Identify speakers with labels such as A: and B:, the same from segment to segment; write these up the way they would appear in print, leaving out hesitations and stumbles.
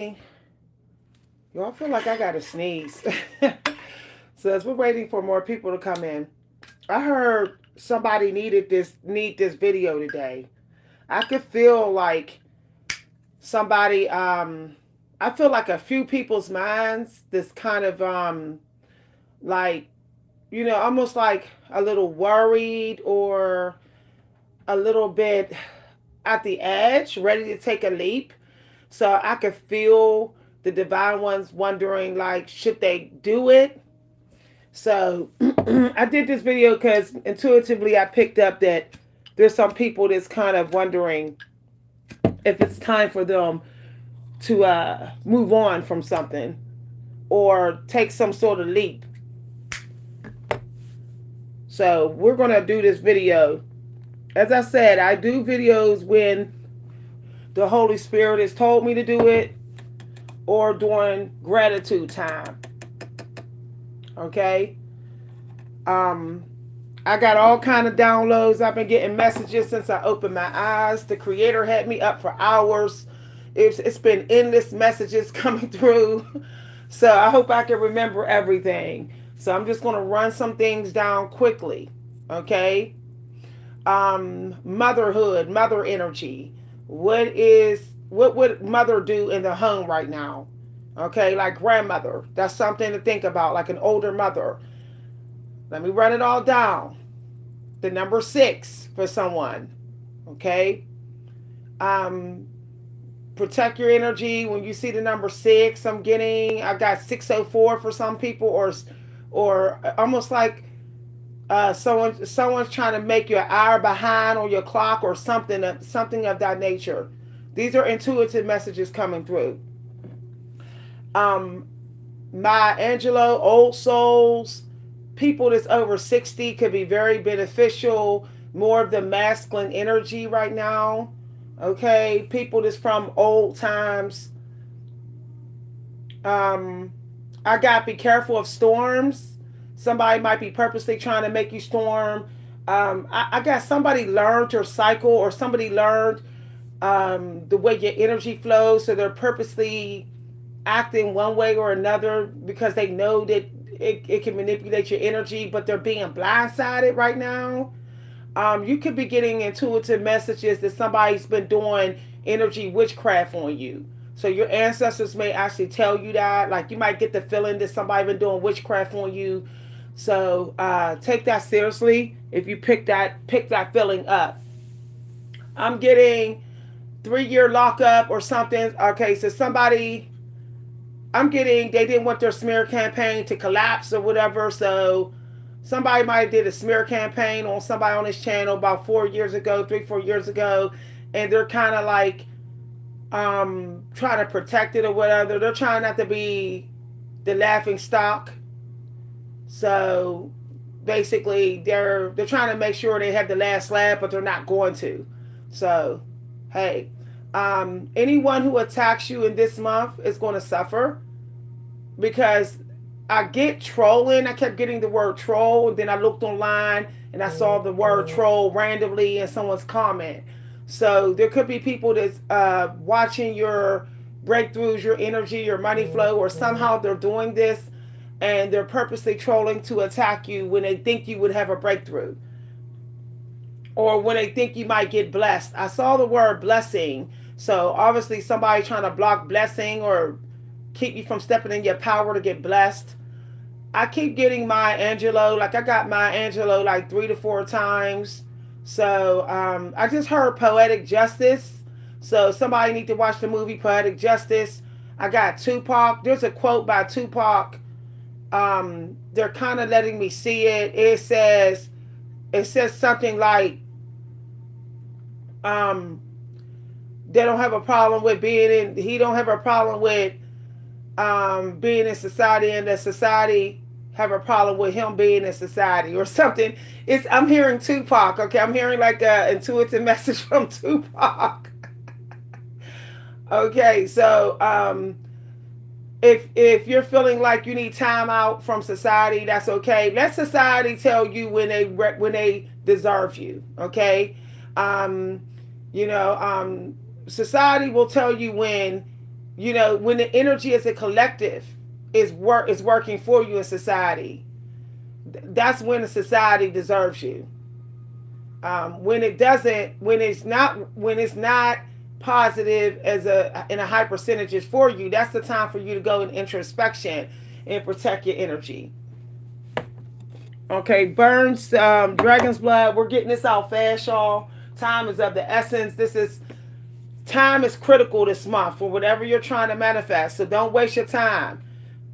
A: Y'all, I feel like I gotta sneeze. So as we're waiting for more people to come in, I heard somebody need this video today. I could feel like somebody I feel like a few people's minds this kind of like almost like a little worried or a little bit at the edge, ready to take a leap. So I could feel the divine ones wondering, like, should they do it? So I did this video because intuitively I picked up that there's some people that's kind of wondering if it's time for them to move on from something or take some sort of leap. So we're going to do this video. As I said, I do videos when the Holy Spirit has told me to do it or during gratitude time. Okay? Um, I got all kind of downloads. I've been getting messages since I opened my eyes. The Creator had me up for hours. It's been endless messages coming through. So I hope I can remember everything. So I'm just going to run some things down quickly. Okay? Motherhood, mother energy. What would mother do in the home right now? Okay, like grandmother. That's something to think about, like an older mother. Let me run it all down. The number 6 for someone. Okay? Um, Protect your energy. When you see the number 6, I got 604 for some people, or almost like someone's trying to make you an hour behind on your clock or something of that nature. These are intuitive messages coming through. um Maya Angelou, old souls, people that's over 60 could be very beneficial. More of the masculine energy right now. Okay, people that's from old times. um I got be careful of storms. Somebody might be purposely trying to make you storm. I got somebody learned your cycle, or somebody learned the way your energy flows, so they're purposely acting one way or another because they know that it can manipulate your energy, but they're being blindsided right now. You could be getting intuitive messages that somebody's been doing energy witchcraft on you. So your ancestors may actually tell you that. Like, you might get the feeling that somebody been doing witchcraft on you. So take that seriously if you pick that feeling up. I'm getting 3-year lockup or something. Okay, so somebody, I'm getting, they didn't want their smear campaign to collapse or whatever. So somebody might have did a smear campaign on somebody on this channel about 4 years ago, 3, 4 years ago, and they're kind of like trying to protect it or whatever. They're trying not to be the laughing stock. So basically, they're trying to make sure they have the last laugh, but they're not going to. So hey, anyone who attacks you in this month is going to suffer, because I get trolling. I kept getting the word troll, and then I looked online and I saw the word troll randomly in someone's comment. So there could be people that's watching your breakthroughs, your energy, your money flow, or somehow they're doing this and they're purposely trolling to attack you when they think you would have a breakthrough, or when they think you might get blessed. I saw the word blessing. So obviously somebody trying to block blessing or keep you from stepping in your power to get blessed. I keep getting Maya Angelou. Like, I got Maya Angelou like 3 to 4 times. So I just heard poetic justice. So somebody need to watch the movie Poetic Justice. I got Tupac. There's a quote by Tupac. They're kind of letting me see it. It says something like, they don't have a problem with being in. He don't have a problem with being in society, and the society have a problem with him being in society or something. I'm hearing Tupac. Okay, I'm hearing like a intuitive message from Tupac. Okay, so if you're feeling like you need time out from society, that's okay. Let society tell you when they deserve you. Okay, um, you know, society will tell you when You know, when the energy as a collective is working for you in society, that's when the society deserves you. When it doesn't, when it's not positive as a in a high percentages for you, that's the time for you to go in introspection and protect your energy. Okay, Burns, Dragon's Blood. We're getting this out fast, y'all. Time is of the essence. Time is critical this month for whatever you're trying to manifest. So don't waste your time.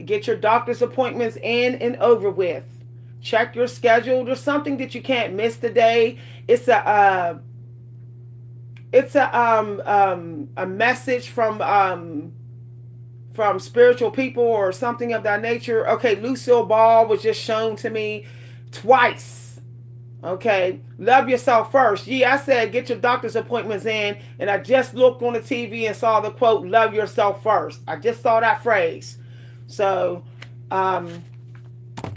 A: Get your doctor's appointments in and over with. Check your schedule. There's something that you can't miss today. It's a message from spiritual people or something of that nature. Okay, Lucille Ball was just shown to me twice. Okay, love yourself first. Yeah, I said get your doctor's appointments in, and I just looked on the TV and saw the quote, love yourself first. I just saw that phrase. So, I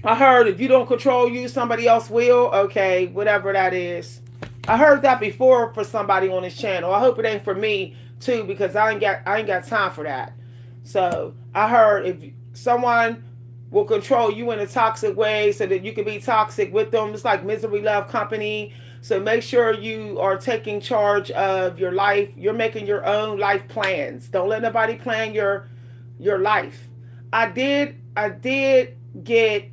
A: heard if you don't control you, somebody else will. Okay, whatever that is. I heard that before for somebody on this channel. I hope it ain't for me too, because I ain't got time for that. So I heard if someone will control you in a toxic way so that you can be toxic with them, it's like misery love company. So make sure you are taking charge of your life. You're making your own life plans. Don't let nobody plan your life. I did get,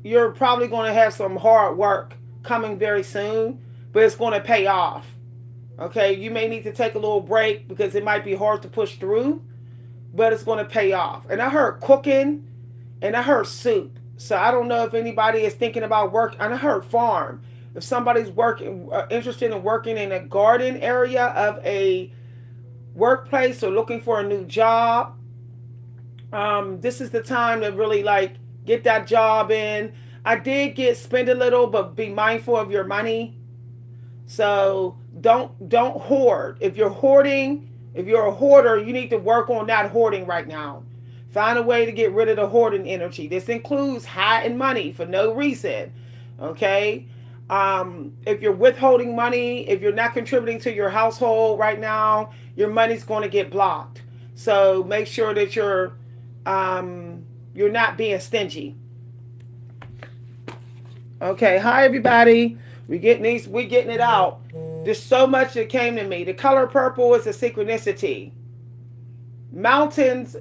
A: you're probably going to have some hard work coming very soon, but it's going to pay off. Okay, you may need to take a little break because it might be hard to push through, but it's going to pay off. And I heard cooking and I heard soup. So I don't know if anybody is thinking about work. And I heard farm. If somebody's working, interested in working in a garden area of a workplace or looking for a new job, this is the time to really like get that job in. I did get spend a little, but be mindful of your money. So don't hoard. If you're hoarding, if you're a hoarder, you need to work on that hoarding right now. Find a way to get rid of the hoarding energy. This includes hiding money for no reason. Okay? If you're withholding money, if you're not contributing to your household right now, your money's going to get blocked. So make sure that you're not being stingy. Okay, hi everybody. We getting it out. There's so much that came to me. The color purple is a synchronicity. Mountains,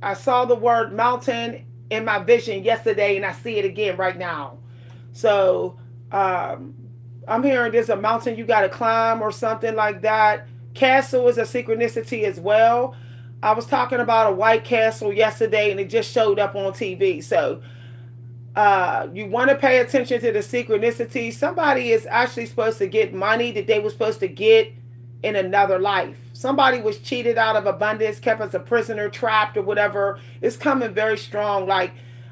A: I saw the word mountain in my vision yesterday and I see it again right now. So I'm hearing there's a mountain you got to climb or something like that. Castle is a synchronicity as well. I was talking about a white castle yesterday and it just showed up on TV. So you want to pay attention to the synchronicity. Somebody is actually supposed to get money that they were supposed to get in another life. Somebody was cheated out of abundance, kept as a prisoner, trapped or whatever. It's coming very strong. Like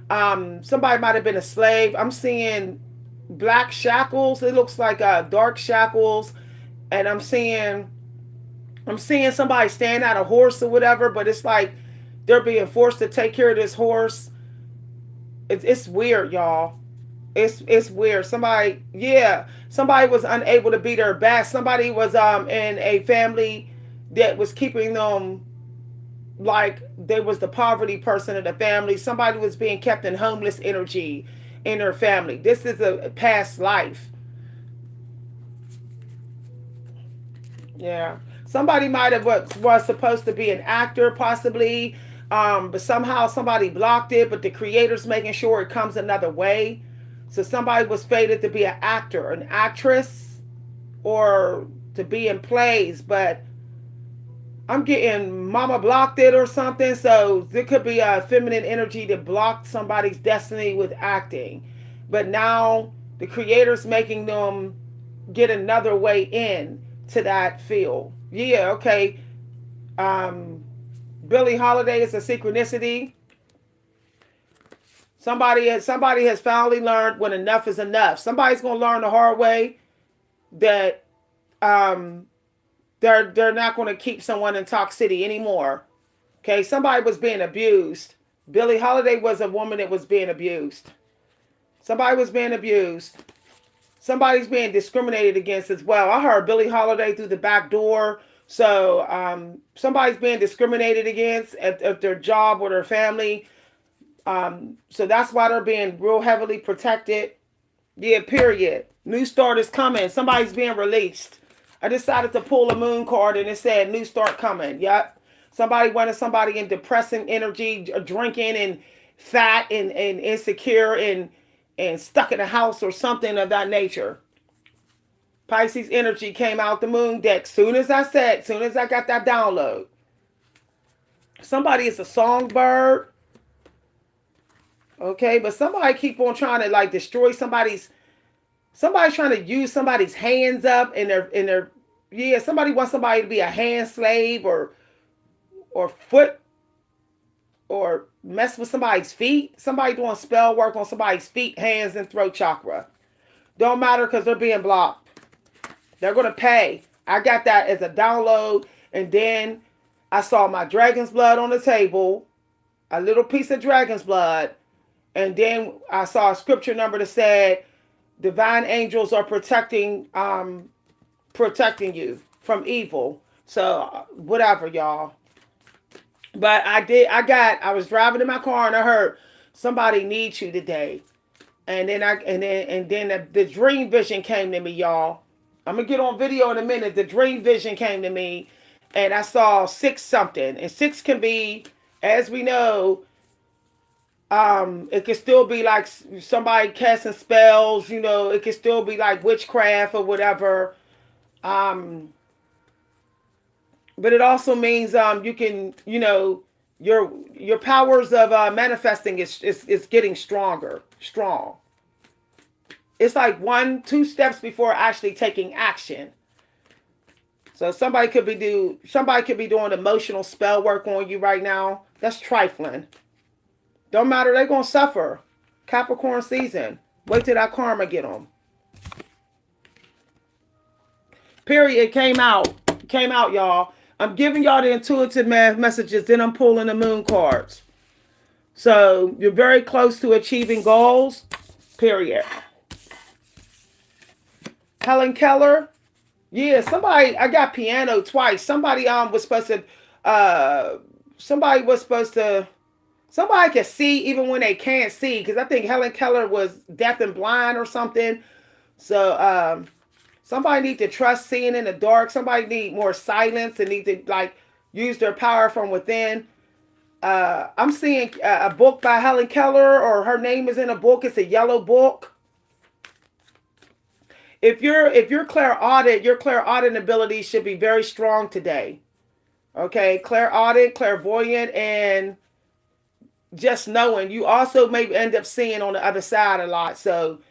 A: somebody might have been a slave. I'm seeing black shackles. It looks like dark shackles, and I'm seeing somebody stand out a horse or whatever. But it's like they're being forced to take care of this horse. It's weird, y'all. It's weird. Somebody was unable to be their best. Somebody was in a family that was keeping them like they was the poverty person of the family. Somebody was being kept in homeless energy in their family. This is a past life. Yeah. Somebody might have was supposed to be an actor possibly, but somehow somebody blocked it, but the creator's making sure it comes another way. So somebody was fated to be an actor, an actress, or to be in plays, but I'm getting mama blocked it or something. So there could be a feminine energy that blocked somebody's destiny with acting. But now the creator's making them get another way in to that field. Yeah, okay. Billie Holiday is a synchronicity. Somebody has finally learned when enough is enough. Somebody's gonna learn the hard way that they're not gonna keep someone in toxicity anymore. Okay, somebody was being abused. Billie Holiday was a woman that was being abused. Somebody was being abused. Somebody's being discriminated against as well. I heard Billie Holiday through the back door. So somebody's being discriminated against at their job or their family. So that's why they're being real heavily protected. Yeah, period. New start is coming. Somebody's being released. I decided to pull a moon card and it said new start coming. Yep. Somebody wanted somebody in depressing energy, drinking and fat and insecure and stuck in a house or something of that nature. Pisces energy came out the moon deck. Soon as I got that download. Somebody is a songbird. Okay, but somebody keep on trying to like destroy somebody's trying to use somebody's hands up in their yeah, somebody wants somebody to be a hand slave or foot or mess with somebody's feet. Somebody doing spell work on somebody's feet, hands, and throat chakra. Don't matter because they're being blocked. They're going to pay. I got that as a download. And then I saw my dragon's blood on the table, a little piece of dragon's blood. And then I saw a scripture number that said, divine angels are protecting you from evil. So whatever, y'all. But I was driving in my car and I heard somebody needs you today. And then the dream vision came to me, y'all. I'm gonna get on video in a minute. The dream vision came to me and I saw six something. And six can be, as we know, it could still be like somebody casting spells, it could still be like witchcraft or whatever. But it also means you can, your powers of manifesting is getting strong. It's like 2 steps before actually taking action. So somebody could be doing emotional spell work on you right now. That's trifling. Don't matter, they're gonna suffer. Capricorn season. Wait till that karma get them. Period. Came out, y'all. I'm giving y'all the intuitive messages, then I'm pulling the moon cards. So you're very close to achieving goals. Period. Helen Keller. Yeah, somebody, I got piano twice. Somebody somebody can see even when they can't see, because I think Helen Keller was deaf and blind or something. So somebody need to trust seeing in the dark. Somebody need more silence and need to like use their power from within. I'm seeing a book by Helen Keller, or her name is in a book. It's a yellow book. If you're clairaudient, your clairaudient ability should be very strong today. Okay, clairaudient, clairvoyant, and just knowing. You also may end up seeing on the other side a lot. So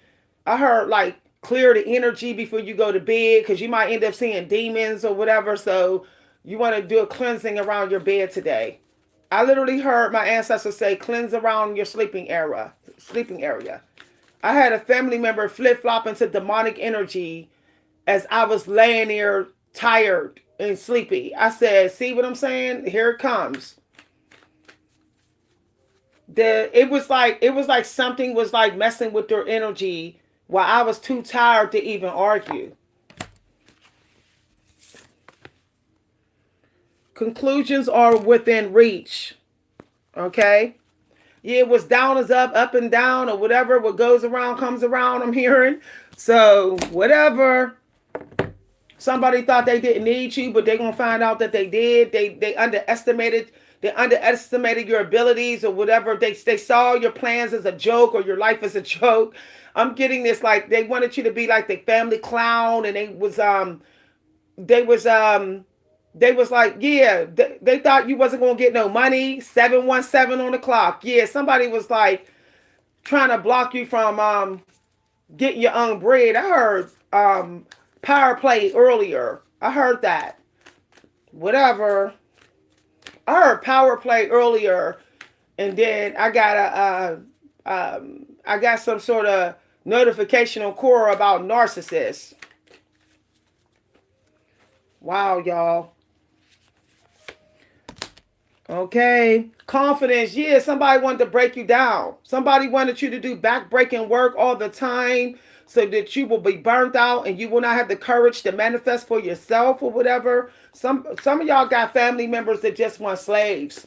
A: I heard like clear the energy before you go to bed, because you might end up seeing demons or whatever. So you want to do a cleansing around your bed today. I literally heard my ancestors say cleanse around your sleeping area. I had a family member flip-flop into demonic energy as I was laying there tired and sleepy. I said, see what I'm saying? Here it comes. It was like something was like messing with their energy while I was too tired to even argue. Conclusions are within reach. Okay? Yeah, it was down is up and down, or whatever. What goes around comes around, I'm hearing. So, whatever. Somebody thought they didn't need you, but they're going to find out that they did. They underestimated your abilities or whatever. They saw your plans as a joke, or your life as a joke. I'm getting this like they wanted you to be like the family clown, and they was like, yeah, they thought you wasn't going to get no money. 717 on the clock. Yeah, somebody was like trying to block you from getting your own bread. I heard power play earlier. I heard that. Whatever. I heard power play earlier, and then I got some sort of notification on Quora about narcissists. Wow, y'all. Okay. Confidence. Yeah, somebody wanted to break you down. Somebody wanted you to do back-breaking work all the time. so that you will be burnt out and you will not have the courage to manifest for yourself or whatever. Some of y'all got family members that just want slaves.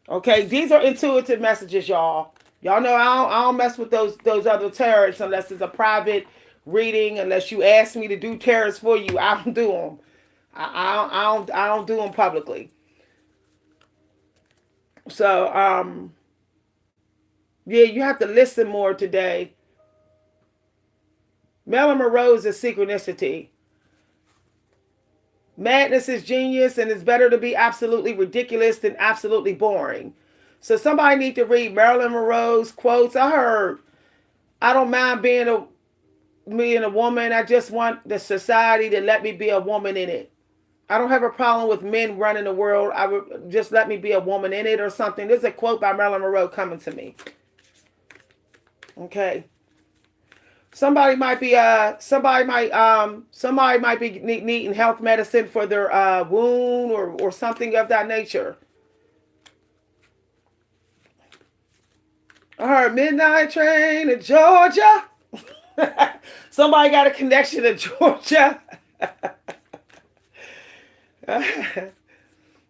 A: Okay, these are intuitive messages, y'all. Y'all know I don't mess with those other tarot unless it's a private reading. Unless you ask me to do tarot for you, I don't do them. I don't do them publicly. So yeah, you have to listen more today. Marilyn Monroe is a synchronicity. Madness is genius, and it's better to be absolutely ridiculous than absolutely boring. So somebody need to read Marilyn Monroe's quotes. I don't mind being a woman. I just want the society to let me be a woman in it. I don't have a problem with men running the world. I would just let me be a woman in it or something. There's a quote by Marilyn Monroe coming to me. Okay. Somebody might be needing health medicine for their wound or something of that nature. I heard midnight train to Georgia. Somebody got a connection to Georgia. I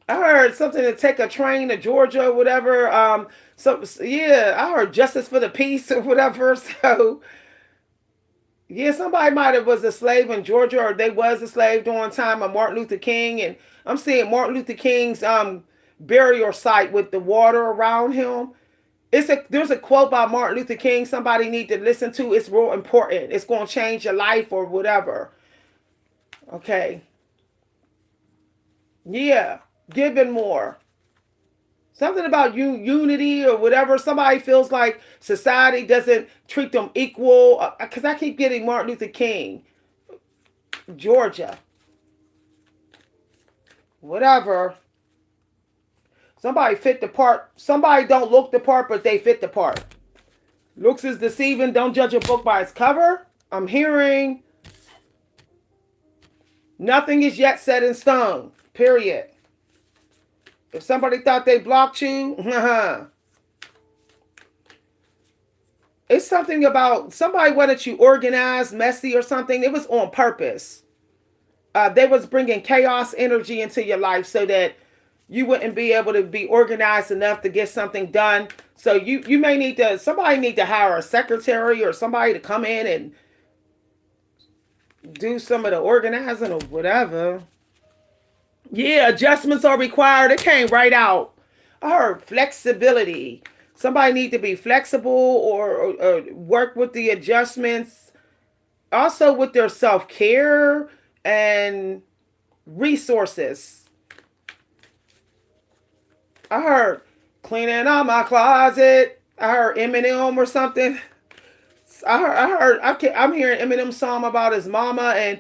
A: heard something to take a train to Georgia or whatever. So yeah, I heard justice for the peace or whatever. So yeah, somebody might have was a slave in Georgia, or they was a slave during time of Martin Luther King, and I'm seeing Martin Luther King's burial site with the water around him. There's a quote by Martin Luther King somebody need to listen to. It's real important. It's going to change your life or whatever. Okay. Yeah, giving more. Something about unity or whatever. Somebody feels like society doesn't treat them equal. Because I keep getting Martin Luther King, Georgia, whatever. Somebody fit the part. Somebody don't look the part, but they fit the part. Looks is deceiving. Don't judge a book by its cover. I'm hearing nothing is yet set in stone. Period. If somebody thought they blocked you, it's something about somebody wanted you organized, messy, or something. It was on purpose. They was bringing chaos energy into your life so that you wouldn't be able to be organized enough to get something done. So you may need to, somebody need to hire a secretary or somebody to come in and do some of the organizing or whatever. Yeah, adjustments are required. It came right out. I heard flexibility. Somebody need to be flexible or work with the adjustments. Also with their self-care and resources. I heard cleaning out my closet. I heard Eminem or something. I'm hearing Eminem's song about his mama and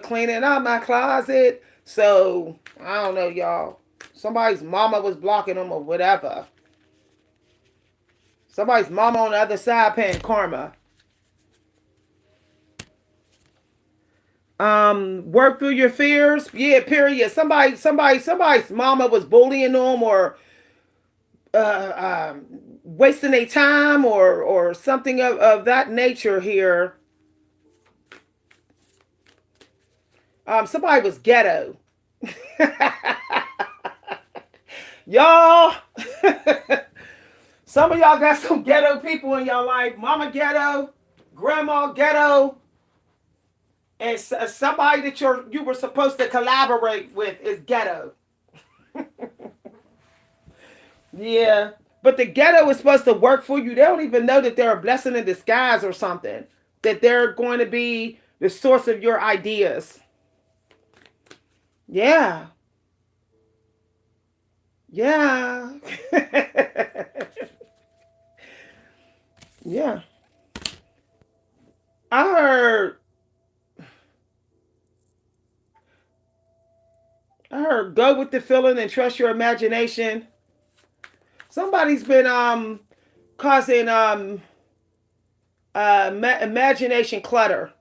A: cleaning out my closet. So, I don't know, y'all. Somebody's mama was blocking them or whatever. Somebody's mama on the other side paying karma. Work through your fears. Yeah, period. Somebody's mama was bullying them or wasting their time or something of that nature here. Somebody was ghetto. Y'all, some of y'all got some ghetto people in your life. Mama ghetto, grandma ghetto, and somebody that you were supposed to collaborate with is ghetto. Yeah, but the ghetto is supposed to work for you. They don't even know that they're a blessing in disguise or something. That they're going to be the source of your ideas. Yeah. Yeah. Yeah. I heard go with the feeling and trust your imagination. Somebody's been causing imagination clutter.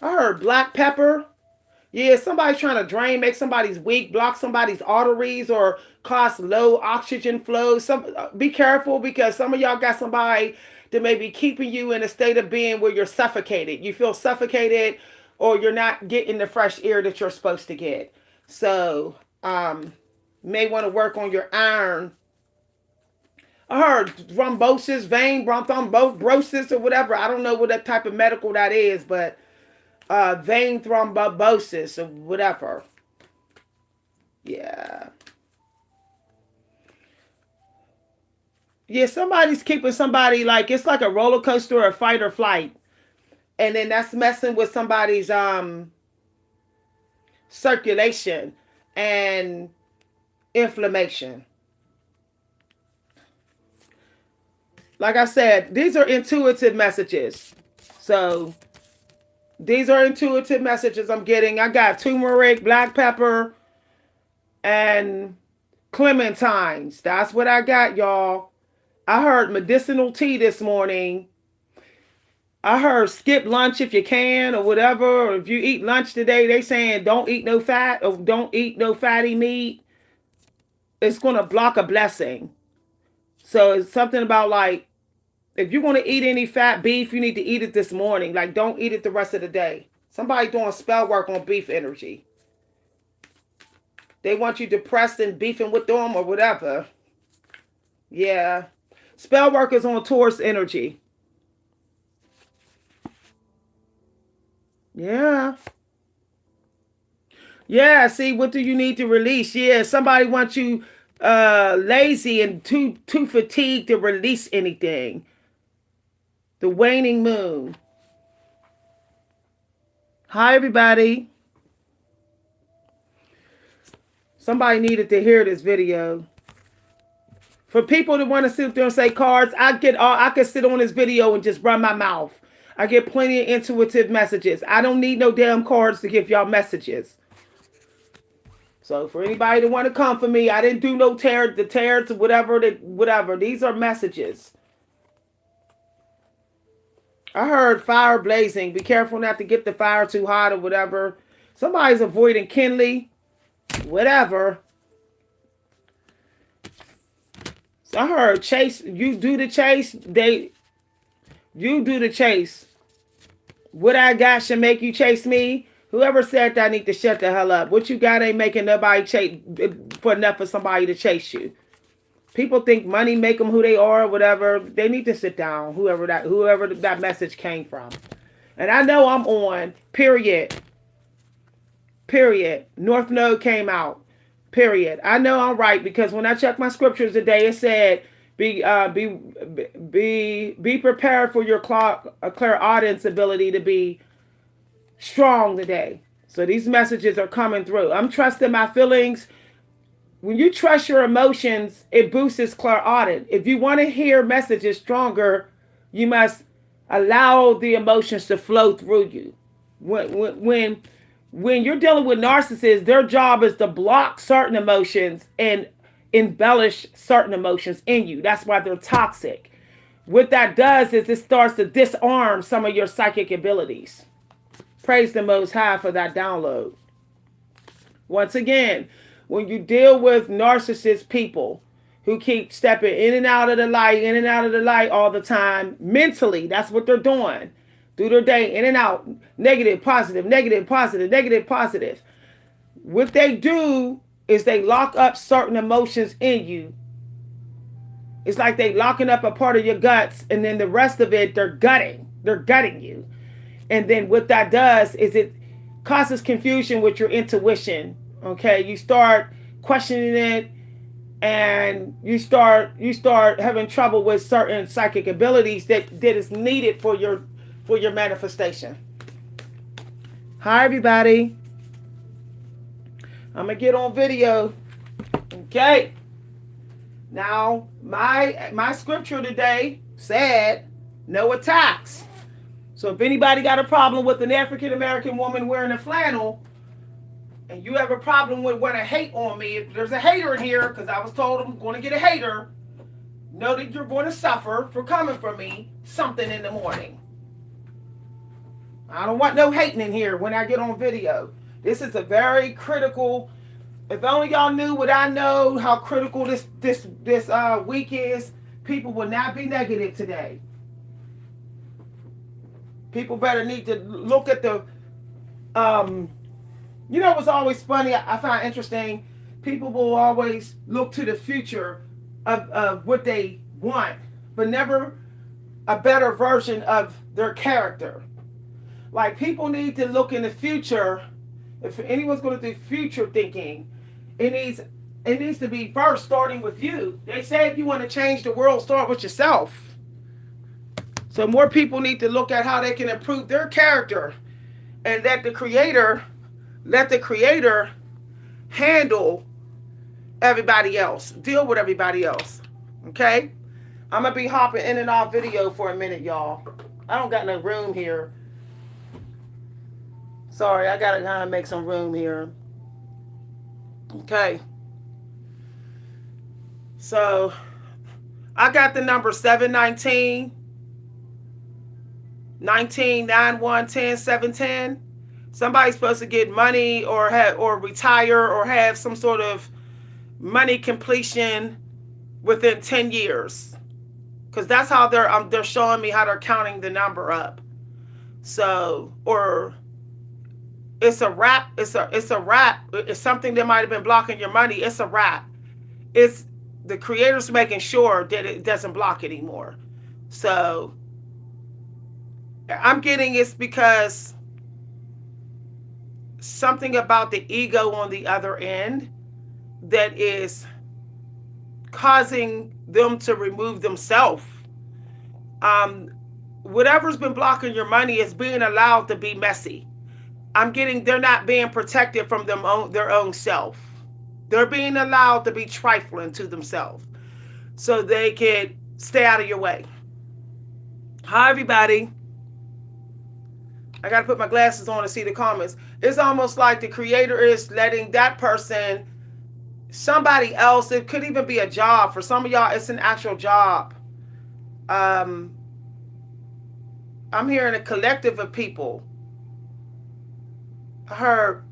A: I heard black pepper. Yeah, somebody's trying to drain, make somebody's weak, block somebody's arteries, or cause low oxygen flow. Be careful, because some of y'all got somebody that may be keeping you in a state of being where you're suffocated. You feel suffocated, or you're not getting the fresh air that you're supposed to get. So, may want to work on your iron. I heard thrombosis, vein thrombosis, or whatever. I don't know what that type of medical that is, but vein thrombosis or whatever. Yeah. Yeah, somebody's keeping somebody, like it's like a roller coaster or fight or flight. And then that's messing with somebody's circulation and inflammation. Like I said, these are intuitive messages. So these are intuitive messages I'm getting. I got turmeric, black pepper, and clementines. That's what I got, y'all. I heard medicinal tea this morning. I heard skip lunch if you can, or whatever. Or if you eat lunch today, they saying don't eat no fat, or don't eat no fatty meat. It's going to block a blessing. So it's something about, like, if you want to eat any fat beef, you need to eat it this morning. Like, don't eat it the rest of the day. Somebody doing spell work on beef energy. They want you depressed and beefing with them or whatever. Yeah. Spell work is on Taurus energy. Yeah. Yeah, see, what do you need to release? Yeah, somebody wants you lazy and too fatigued to release anything. The waning moon. Hi, everybody. Somebody needed to hear this video. For people that want to sit there and say cards, I can sit on this video and just run my mouth. I get plenty of intuitive messages. I don't need no damn cards to give y'all messages. So for anybody that want to come for me, I didn't do no tears or whatever. These are messages. I heard fire blazing. Be careful not to get the fire too hot or whatever. Somebody's avoiding kindly. Whatever. So I heard chase. You do the chase. You do the chase. What I got should make you chase me. Whoever said that, I need to shut the hell up. What you got ain't making nobody chase for enough for somebody to chase you. People think money make them who they are or whatever. They need to sit down. Whoever that message came from. And I know I'm on. Period. North Node came out. Period. I know I'm right, because when I checked my scriptures today, it said be prepared for your clairaudience ability to be strong today. So these messages are coming through. I'm trusting my feelings. When you trust your emotions, it boosts clairaudience. If you want to hear messages stronger, you must allow the emotions to flow through you. When you're dealing with narcissists, their job is to block certain emotions and embellish certain emotions in you. That's why they're toxic. What that does is it starts to disarm some of your psychic abilities. Praise the Most High for that download. Once again, when you deal with narcissist people who keep stepping in and out of the light all the time, mentally, that's what they're doing. Through their day, in and out, negative, positive, negative, positive, negative, positive. What they do is they lock up certain emotions in you. It's like they locking up a part of your guts, and then the rest of it, they're gutting. They're gutting you. And then what that does is it causes confusion with your intuition. Okay, you start questioning it, and you start having trouble with certain psychic abilities that is needed for your manifestation. Hi, everybody. I'm gonna get on video. Okay. Now, my scripture today said no attacks. So if anybody got a problem with an African American woman wearing a flannel, and you have a problem with want to hate on me, if there's a hater in here, because I was told I'm going to get a hater, know that you're going to suffer for coming for me something in the morning. I don't want no hating in here when I get on video. This is a very critical. If only y'all knew what I know, how critical this week is, people will not be negative today. People better need to look at the um you know what's always funny, I find interesting, people will always look to the future of what they want, but never a better version of their character. Like people need to look in the future. If anyone's going to do future thinking, it needs it needs to be first starting with you. They say if you want to change the world, start with yourself. So more people need to look at how they can improve their character and let the creator handle everybody else, deal with everybody else. Okay? I'm gonna be hopping in and off video for a minute, y'all. I don't got no room here. Sorry, I gotta kind of make some room here. Okay. So I got the number 719 19 91 10 710. Somebody's supposed to get money or retire or have some sort of money completion within 10 years. Because that's how they're showing me how they're counting the number up. So, or it's a wrap. It's a wrap. It's something that might have been blocking your money. It's a wrap. It's the creator's making sure that it doesn't block anymore. So I'm getting it's because something about the ego on the other end that is causing them to remove themselves. Whatever's been blocking your money is being allowed to be messy. I'm getting they're not being protected from their own self. They're being allowed to be trifling to themselves so they can stay out of your way. Hi, everybody. I got to put my glasses on to see the comments. It's almost like the creator is letting that person, somebody else, it could even be a job. For some of y'all, it's an actual job. I'm hearing a collective of people. I heard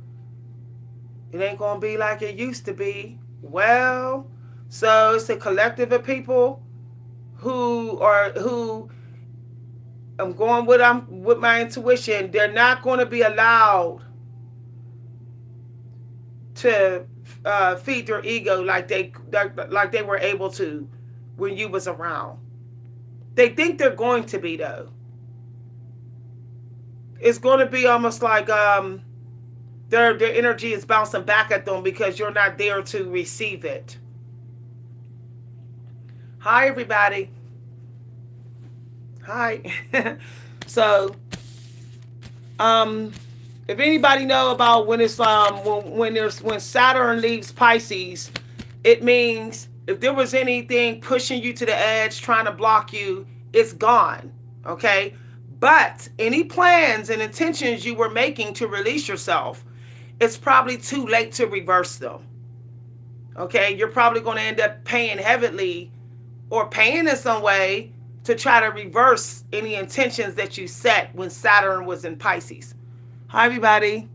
A: it ain't going to be like it used to be. Well, so it's a collective of people who I'm going with my intuition. They're not going to be allowed to feed their ego like they were able to when you was around. They think they're going to be though. It's going to be almost like their energy is bouncing back at them because you're not there to receive it. Hi, everybody. Hi. So, if anybody know about when it's when Saturn leaves Pisces, it means if there was anything pushing you to the edge, trying to block you, it's gone. Okay? But any plans and intentions you were making to release yourself, it's probably too late to reverse them. Okay? You're probably going to end up paying heavily or paying in some way to try to reverse any intentions that you set when Saturn was in Pisces. Hi, everybody.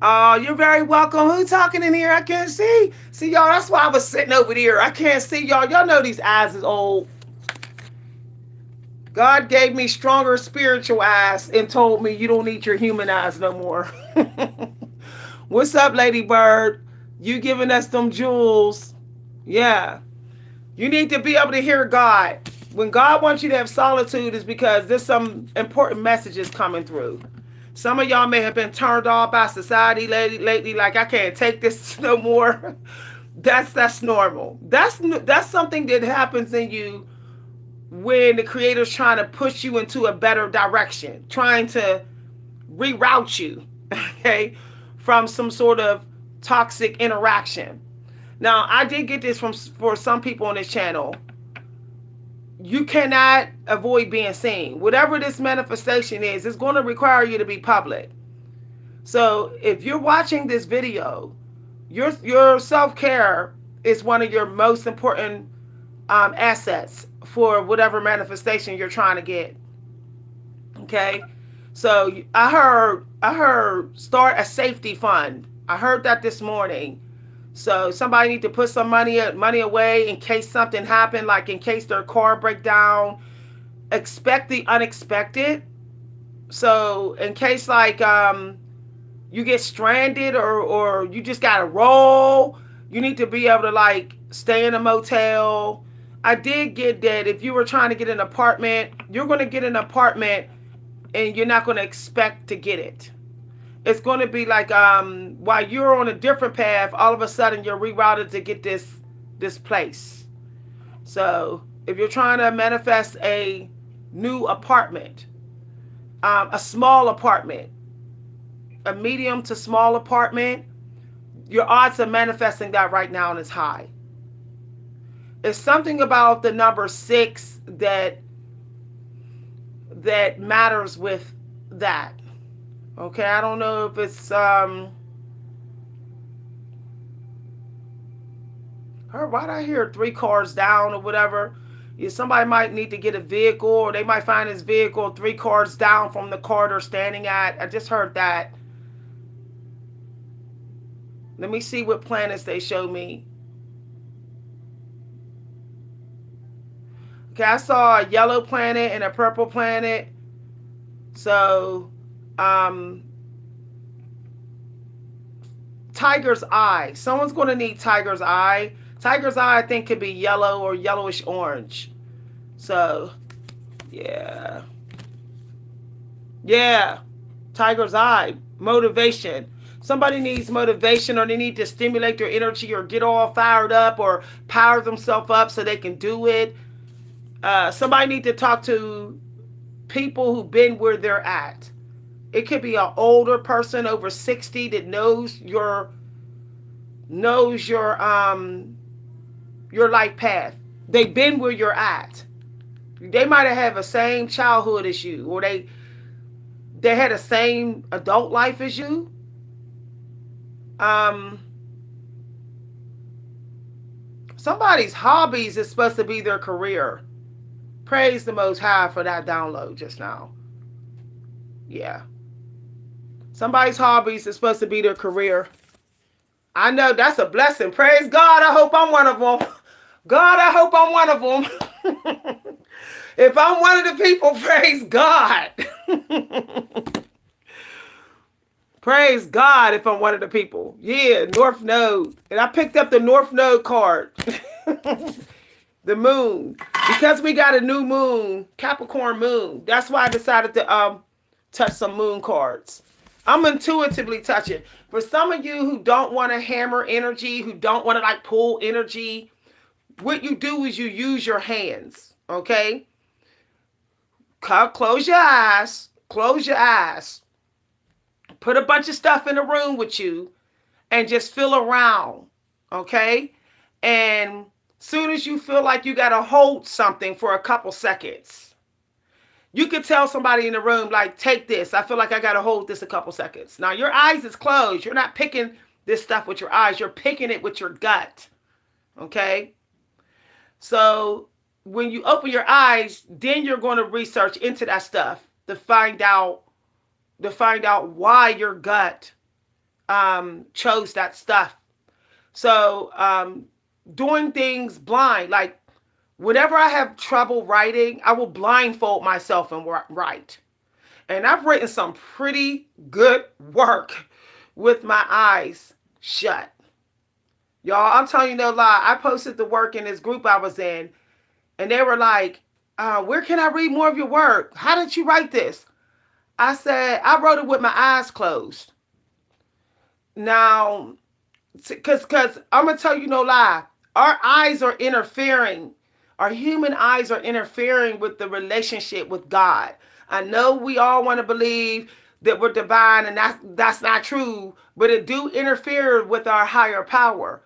A: Oh, you're very welcome. Who's talking in here? I can't see. See, y'all, that's why I was sitting over there. I can't see y'all. Y'all know these eyes is old. God gave me stronger spiritual eyes and told me you don't need your human eyes no more. What's up, Lady Bird? You giving us them jewels. Yeah. You need to be able to hear God. When God wants you to have solitude is because there's some important messages coming through. Some of y'all may have been turned off by society lately, like I can't take this no more. That's normal. That's something that happens in you when the creator's trying to push you into a better direction, trying to reroute you, okay, from some sort of toxic interaction. Now, I did get this for some people on this channel. You cannot avoid being seen. Whatever this manifestation is, it's going to require you to be public. So if you're watching this video, your self-care is one of your most important assets for whatever manifestation you're trying to get. Okay? So I heard start a safety fund. I heard that this morning. So somebody need to put some money away in case something happened, like in case their car break down. Expect the unexpected. So in case like you get stranded or you just gotta roll, you need to be able to like stay in a motel. I did get that if you were trying to get an apartment, you're gonna get an apartment and you're not gonna expect to get it. It's gonna be like while you're on a different path, all of a sudden you're rerouted to get this place. So if you're trying to manifest a new apartment, a small apartment, a medium to small apartment, your odds of manifesting that right now is high. It's something about the number 6 that matters with that. Okay, I don't know if it's why did I hear 3 cars down or whatever? Yeah, somebody might need to get a vehicle, or they might find his vehicle 3 cars down from the car they're standing at. I just heard that. Let me see what planets they show me. Okay, I saw a yellow planet and a purple planet. So, tiger's eye. Someone's going to need tiger's eye. Tiger's eye, I think, could be yellow or yellowish orange. So, yeah. Yeah. Tiger's eye. Motivation. Somebody needs motivation, or they need to stimulate their energy or get all fired up or power themselves up so they can do it. Somebody need to talk to people who've been where they're at. It could be an older person over 60 that knows your life path. They've been where you're at. They might have had the same childhood as you, or they had the same adult life as you. Somebody's hobbies is supposed to be their career. Praise the Most High for that download just now. Yeah. Somebody's hobbies is supposed to be their career. I know that's a blessing. Praise God. I hope I'm one of them. God, I hope I'm one of them. If I'm one of the people, praise God. Praise God if I'm one of the people. Yeah, North Node. And I picked up the North Node card. The moon. Because we got a new moon, Capricorn moon. That's why I decided to touch some moon cards. I'm intuitively touching. For some of you who don't want to hammer energy, who don't want to like pull energy, what you do is you use your hands. Okay? Close your eyes. Close your eyes. Put a bunch of stuff in the room with you and just feel around. Okay? And soon as you feel like you got to hold something for a couple seconds, you could tell somebody in the room, like, take this. I feel like I got to hold this a couple seconds. Now, your eyes is closed. You're not picking this stuff with your eyes. You're picking it with your gut. Okay? So when you open your eyes, then you're going to research into that stuff to find out why your gut chose that stuff. So doing things blind, like whenever I have trouble writing, I will blindfold myself and write. And I've written some pretty good work with my eyes shut. Y'all, I'm telling you no lie. I posted the work in this group I was in, and they were like, where can I read more of your work? How did you write this? I said, I wrote it with my eyes closed. Now, because I'm going to tell you no lie. Our eyes are interfering. Our human eyes are interfering with the relationship with God. I know we all want to believe that we're divine, and that's not true, but it do interfere with our higher power.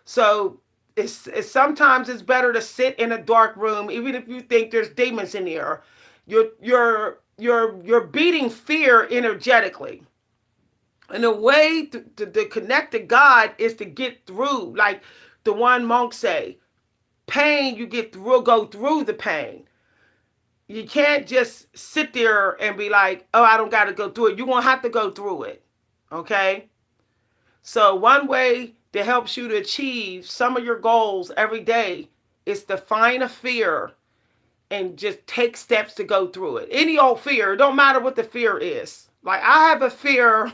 A: So it's sometimes it's better to sit in a dark room, even if you think there's demons in there. You're beating fear energetically. And the way to connect to God is to get through, like the one monk say, pain, you go through the pain. You can't just sit there and be like, oh, I don't got to go through it. You're going to have to go through it. Okay? So, one way that helps you to achieve some of your goals every day is to find a fear and just take steps to go through it. Any old fear, it don't matter what the fear is. Like, I have a fear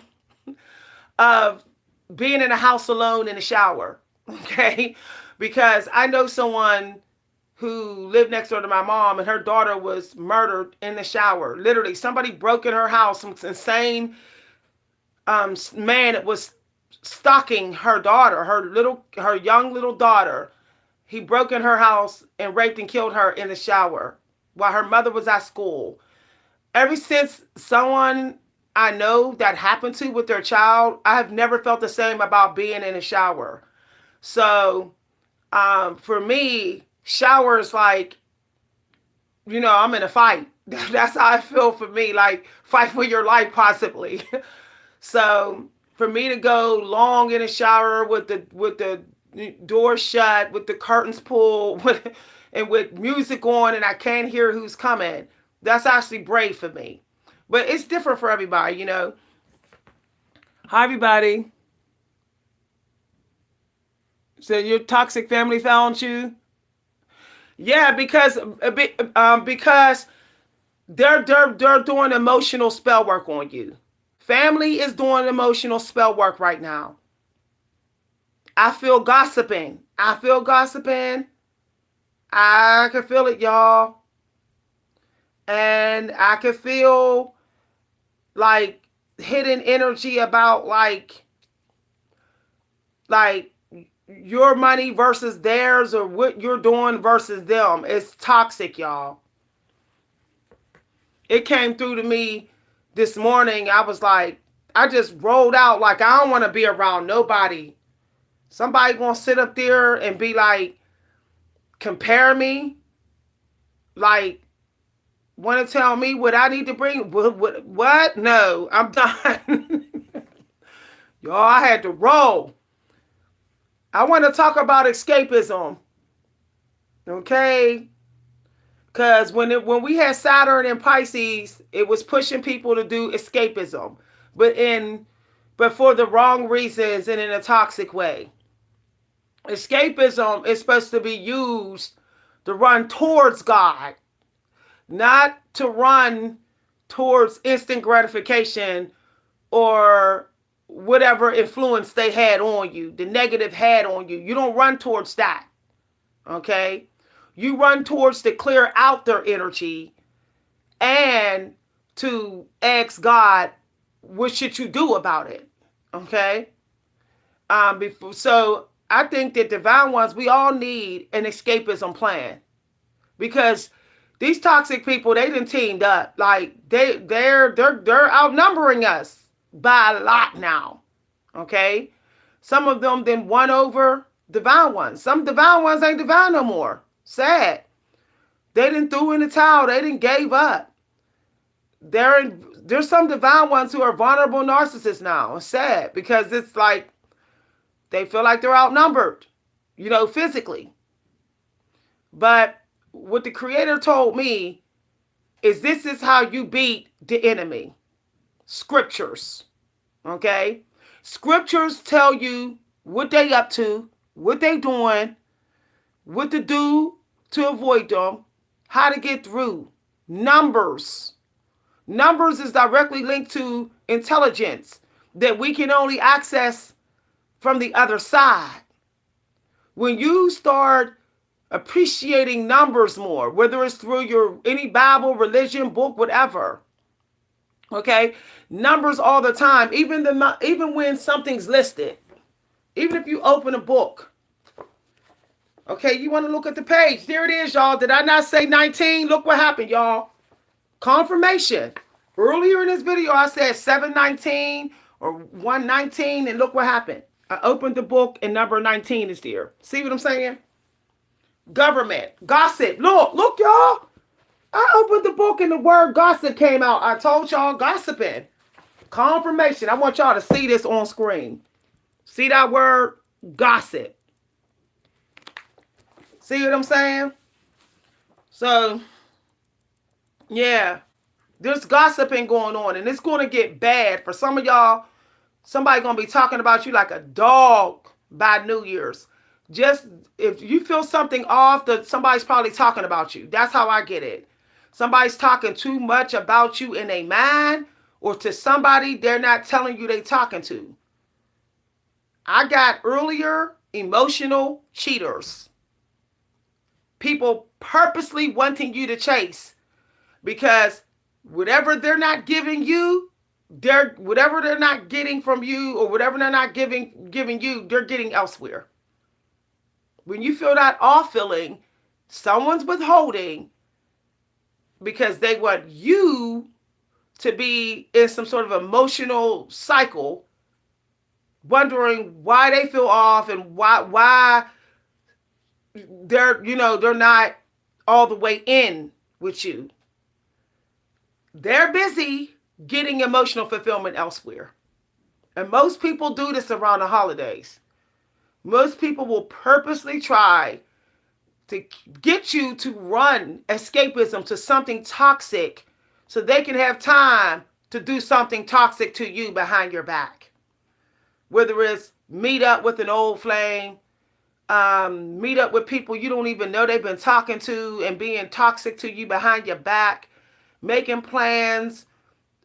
A: of being in a house alone in the shower. Okay? Because I know someone who lived next door to my mom, and her daughter was murdered in the shower. Literally, somebody broke in her house. Some insane man that was stalking her daughter, her young little daughter. He broke in her house and raped and killed her in the shower while her mother was at school. Ever since someone I know that happened to with their child, I have never felt the same about being in a shower. So, for me, showers like, I'm in a fight. That's how I feel for me, like fight for your life possibly. So for me to go long in a shower with the door shut, with the curtains pulled, and with music on, and I can't hear who's coming, that's actually brave for me. But it's different for everybody. Hi, everybody. So your toxic family found you? Yeah, because they're doing emotional spell work on you. Family is doing emotional spell work right now. I feel gossiping. I feel gossiping. I can feel it, y'all. And I can feel like hidden energy about like your money versus theirs, or what you're doing versus them. It's toxic, y'all. It came through to me this morning. I was like, I just rolled out like I don't want to be around nobody. Somebody gonna sit up there and be like, compare me, like want to tell me what I need to bring. What? No, I'm done. Y'all, I had to roll. I want to talk about escapism. Okay? Because when we had Saturn in Pisces, it was pushing people to do escapism, but for the wrong reasons and in a toxic way. Escapism is supposed to be used to run towards God, not to run towards instant gratification or whatever influence they had on you, the negative had on you. You don't run towards that. Okay? You run towards to clear out their energy and to ask God, what should you do about it? Okay? So I think that divine ones, we all need an escapism plan, because these toxic people, they done teamed up. Like they're outnumbering us by a lot now. Okay? Some of them then won over divine ones. Some divine ones ain't divine no more. Sad. They didn't threw in the towel. They didn't gave up. There's some divine ones who are vulnerable narcissists now. It's sad because it's like they feel like they're outnumbered, physically. But what the Creator told me is this is how you beat the enemy. Scriptures. Okay? Scriptures tell you what they up to, what they doing, what to do to avoid them, how to get through. Numbers. Numbers is directly linked to intelligence that we can only access from the other side. When you start appreciating numbers more, whether it's through any Bible, religion, book, whatever. Okay? Numbers all the time, even when something's listed. Even if you open a book. Okay, you want to look at the page. There it is, y'all. Did I not say 19? Look what happened, y'all. Confirmation. Earlier in this video, I said 719 or 119, and look what happened. I opened the book and number 19 is there. See what I'm saying? Government. Gossip. Look, y'all. I opened the book and the word gossip came out. I told y'all gossiping. Confirmation. I want y'all to see this on screen. See that word? Gossip. See what I'm saying? So, Yeah. There's gossiping going on, and it's going to get bad for some of y'all. Somebody going to be talking about you like a dog by New Year's. Just if you feel something off, that somebody's probably talking about you. That's how I get it. Somebody's talking too much about you in a mind, or to somebody they're not telling you they talking to. I got earlier emotional cheaters. People purposely wanting you to chase because whatever they're not giving you, they're whatever they're not getting from you, or whatever they're not giving you, they're getting elsewhere. When you feel that off feeling, someone's withholding because they want you to be in some sort of emotional cycle, wondering why they feel off and why they're not all the way in with you. They're busy getting emotional fulfillment elsewhere. And most people do this around the holidays. Most people will purposely try to get you to run escapism to something toxic so they can have time to do something toxic to you behind your back. Whether it's meet up with an old flame, meet up with people you don't even know they've been talking to and being toxic to you behind your back, making plans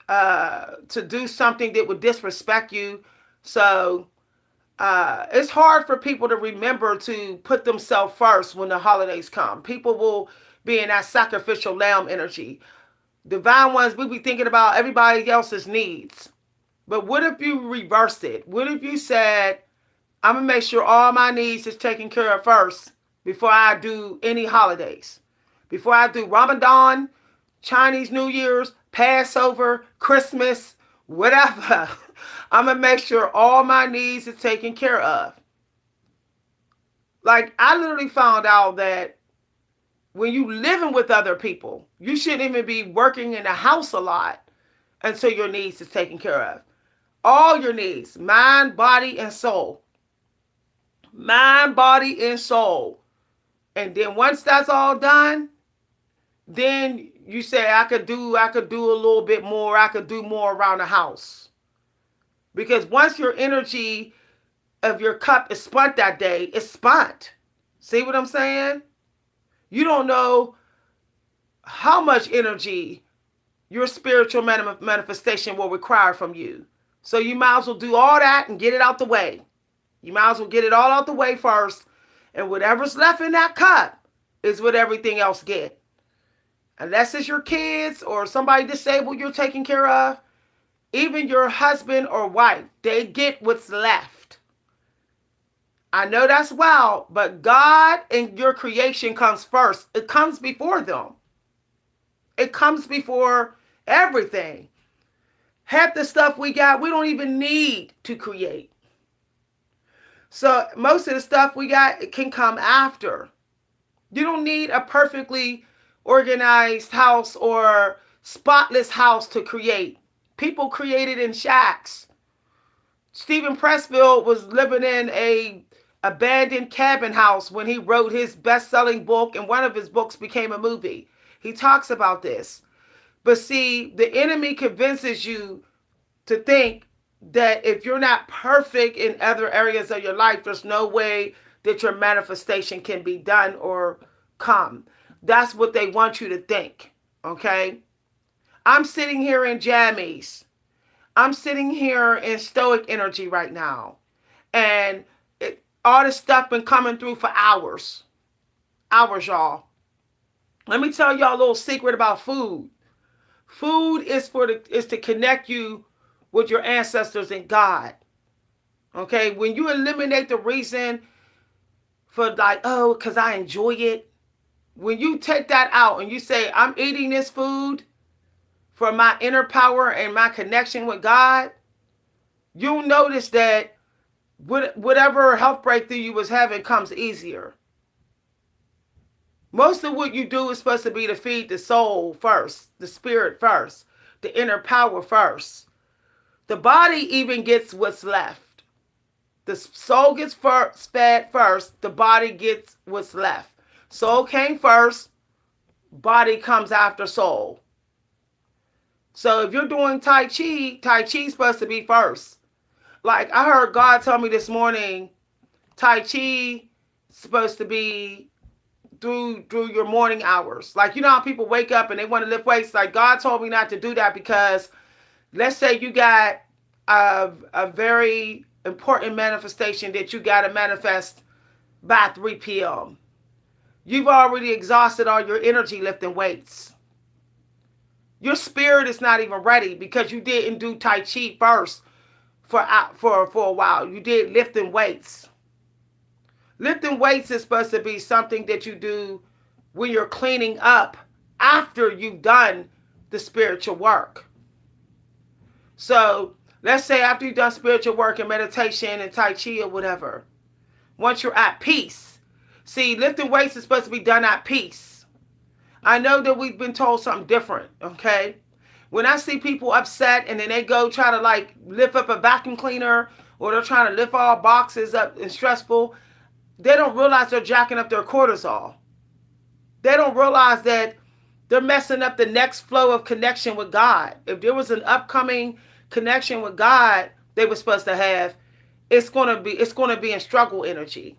A: to do something that would disrespect you. So it's hard for people to remember to put themselves first when the holidays come. People will be in that sacrificial lamb energy. Divine ones, we be thinking about everybody else's needs. But what if you reversed it? What if you said, I'm going to make sure all my needs is taken care of first before I do any holidays? Before I do Ramadan, Chinese New Year's, Passover, Christmas, whatever. I'm going to make sure all my needs is taken care of. Like, I literally found out that when you living with other people, you shouldn't even be working in the house a lot until your needs is taken care of. All your needs, mind, body, and soul. Mind, body, and soul. And then once that's all done, then you say, I could do a little bit more. I could do more around the house. Because once your energy of your cup is spent that day, it's spent. See what I'm saying? You don't know how much energy your spiritual manifestation will require from you. So you might as well do all that and get it out the way. You might as well get it all out the way first. And whatever's left in that cup is what everything else get. Unless it's your kids or somebody disabled you're taking care of, even your husband or wife, they get what's left. I know that's wild, but God and your creation comes first. It comes before them. It comes before everything. Half the stuff we got, we don't even need to create. So most of the stuff we got, it can come after. You don't need a perfectly organized house or spotless house to create. People created in shacks. Stephen Pressfield was living in a abandoned cabin house when he wrote his best-selling book, and one of his books became a movie. He talks about this. But see, the enemy convinces you to think that if you're not perfect in other areas of your life, there's no way that your manifestation can be done or come. That's what they want you to think, okay? I'm sitting here in jammies. I'm sitting here in stoic energy right now. And all this stuff been coming through for hours. Hours, y'all. Let me tell y'all a little secret about food. Food is to connect you with your ancestors and God. Okay? When you eliminate the reason for like, oh, because I enjoy it. When you take that out and you say, I'm eating this food for my inner power and my connection with God, you'll notice that whatever health breakthrough you was having comes easier. Most of what you do is supposed to be to feed the soul first, the spirit first, the inner power first. The body even gets what's left. The soul gets fed first, the body gets what's left. Soul came first, body comes after soul. So if you're doing Tai Chi's supposed to be first. Like I heard God tell me this morning, Tai Chi supposed to be through your morning hours. Like you know how people wake up and they want to lift weights. Like God told me not to do that because let's say you got a very important manifestation that you got to manifest by 3 p.m. You've already exhausted all your energy lifting weights. Your spirit is not even ready because you didn't do Tai Chi first for a while. You did lifting weights. Lifting weights is supposed to be something that you do when you're cleaning up after you've done the spiritual work. So let's say after you've done spiritual work and meditation and Tai Chi or whatever, once you're at peace. See, lifting weights is supposed to be done at peace. I know that we've been told something different, okay? When I see people upset and then they go try to like lift up a vacuum cleaner or they're trying to lift all boxes up and stressful, they don't realize they're jacking up their cortisol. They don't realize that they're messing up the next flow of connection with God. If there was an upcoming connection with God they were supposed to have, it's gonna be in struggle energy.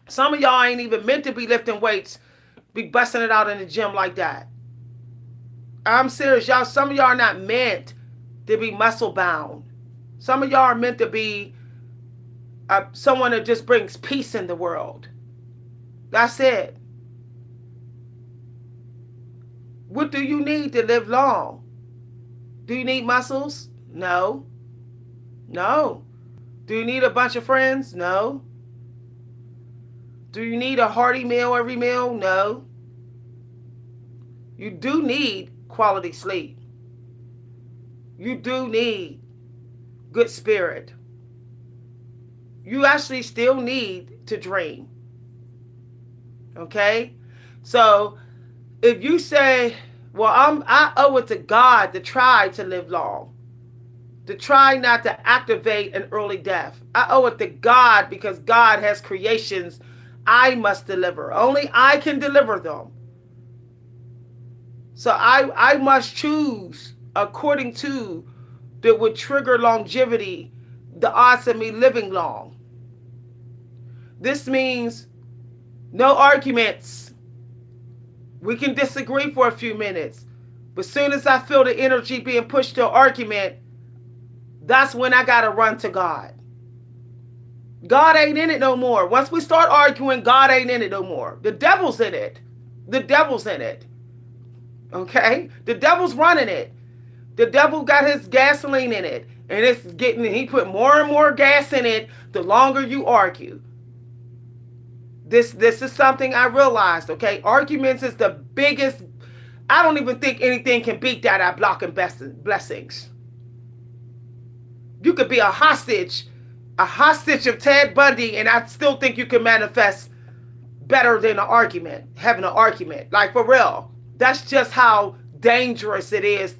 A: Some of y'all ain't even meant to be lifting weights, be busting it out in the gym like that. I'm serious, y'all. Some of y'all are not meant to be muscle bound. Some of y'all are meant to be someone that just brings peace in the world. That's it. What do you need to live long? Do you need muscles? No. No. Do you need a bunch of friends? No. Do you need a hearty meal every meal? No. You do need quality sleep. You do need good spirit. You actually still need to dream. Okay? So if you say, well, I owe it to God to try to live long, to try not to activate an early death. I owe it to God because God has creations I must deliver. Only I can deliver them. So I must choose according to that would trigger longevity, the odds of me living long. This means no arguments. We can disagree for a few minutes. But as soon as I feel the energy being pushed to an argument, that's when I got to run to God. God ain't in it no more. Once we start arguing, God ain't in it no more. The devil's in it. The devil's in it. Okay? The devil's running it. The devil got his gasoline in it. And he put more and more gas in it the longer you argue. This is something I realized, okay? Arguments is the biggest. I don't even think anything can beat that at blocking blessings. You could be a hostage of Ted Bundy, and I still think you can manifest better than having an argument. Like, for real. That's just how dangerous it is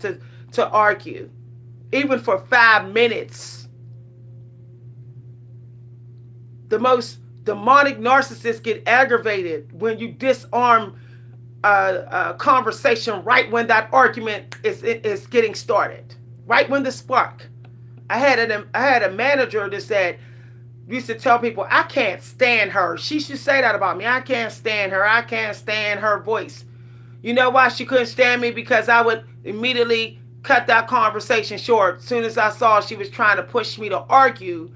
A: to argue. Even for 5 minutes. The most demonic narcissists get aggravated when you disarm a conversation right when that argument is getting started. Right when the spark. I had a manager that said, used to tell people, I can't stand her. She should say that about me. I can't stand her. I can't stand her voice. You know why she couldn't stand me? Because I would immediately cut that conversation short as soon as I saw she was trying to push me to argue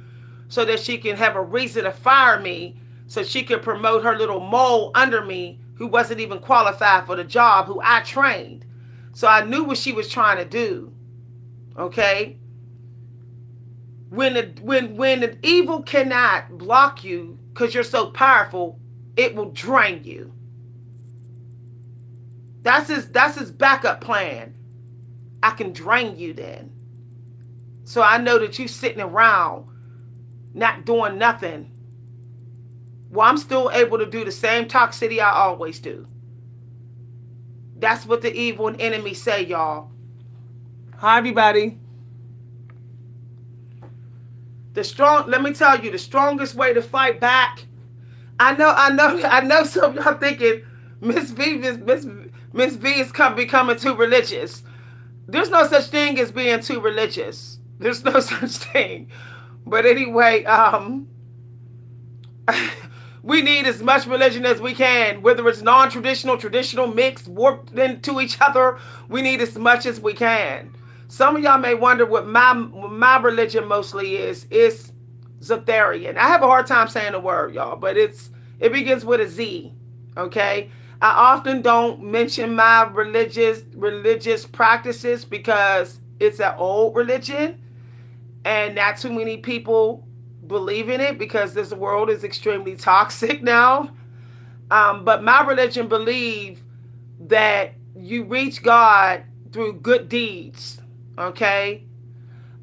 A: so that she can have a reason to fire me so she could promote her little mole under me who wasn't even qualified for the job, who I trained. So I knew what she was trying to do. Okay? When the evil cannot block you because you're so powerful, it will drain you. That's his backup plan. I can drain you then. So I know that you sitting around not doing nothing. Well, I'm still able to do the same toxicity I always do. That's what the evil and enemy say, y'all. Hi, everybody. Let me tell you, the strongest way to fight back. I know some of y'all thinking Miss V is becoming too religious. There's no such thing as being too religious. There's no such thing. But anyway, we need as much religion as we can, whether it's non-traditional, traditional, mixed, warped into each other. We need as much as we can. Some of y'all may wonder what my religion mostly is. It's Zotharian. I have a hard time saying the word, y'all, but it begins with a Z. Okay, I often don't mention my religious practices because it's an old religion and not too many people believe in it because this world is extremely toxic now. But my religion believe that you reach God through good deeds. Okay,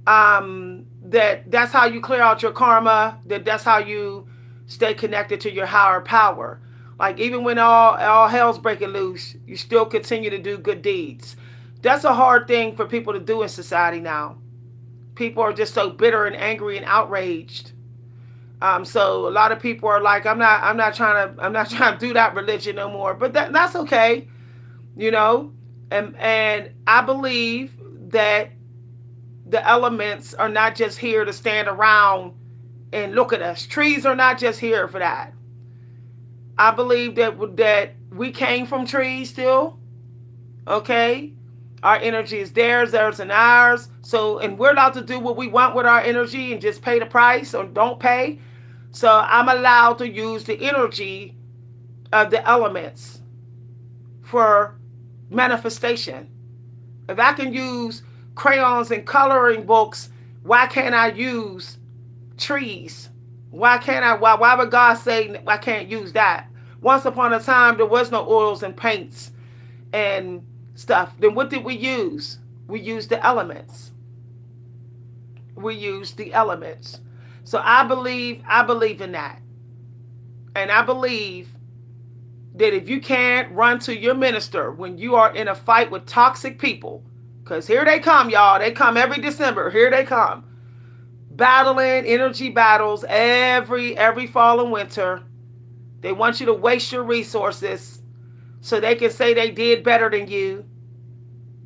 A: that's how you clear out your karma. That's how you stay connected to your higher power. Like even when all hell's breaking loose, you still continue to do good deeds. That's a hard thing for people to do in society now. People are just so bitter and angry and outraged. So a lot of people are like, I'm not trying to do that religion no more. But that's okay, you know. And I believe that the elements are not just here to stand around and look at us. Trees are not just here for that. I believe that we came from trees still. Okay, our energy is theirs and ours. So, and we're allowed to do what we want with our energy and just pay the price or don't pay. So, I'm allowed to use the energy of the elements for manifestation. If I can use crayons and coloring books, why can't I use trees? Why can't I? Why would God say I can't use that? Once upon a time, there was no oils and paints and stuff. Then what did we use? We used the elements. We used the elements. So I believe in that. And I believe that if you can't run to your minister when you are in a fight with toxic people, because here they come, y'all. They come every December. Here they come. Battling energy battles every fall and winter. They want you to waste your resources so they can say they did better than you,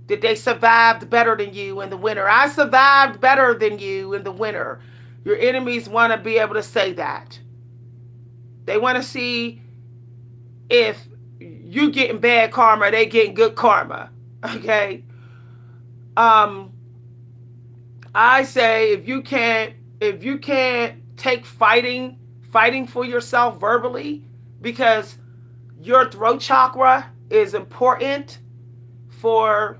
A: that they survived better than you in the winter. I survived better than you in the winter. Your enemies want to be able to say that. They want to see if you getting bad karma, they getting good karma. Okay? Um, I say if you can't take fighting for yourself verbally, because your throat chakra is important for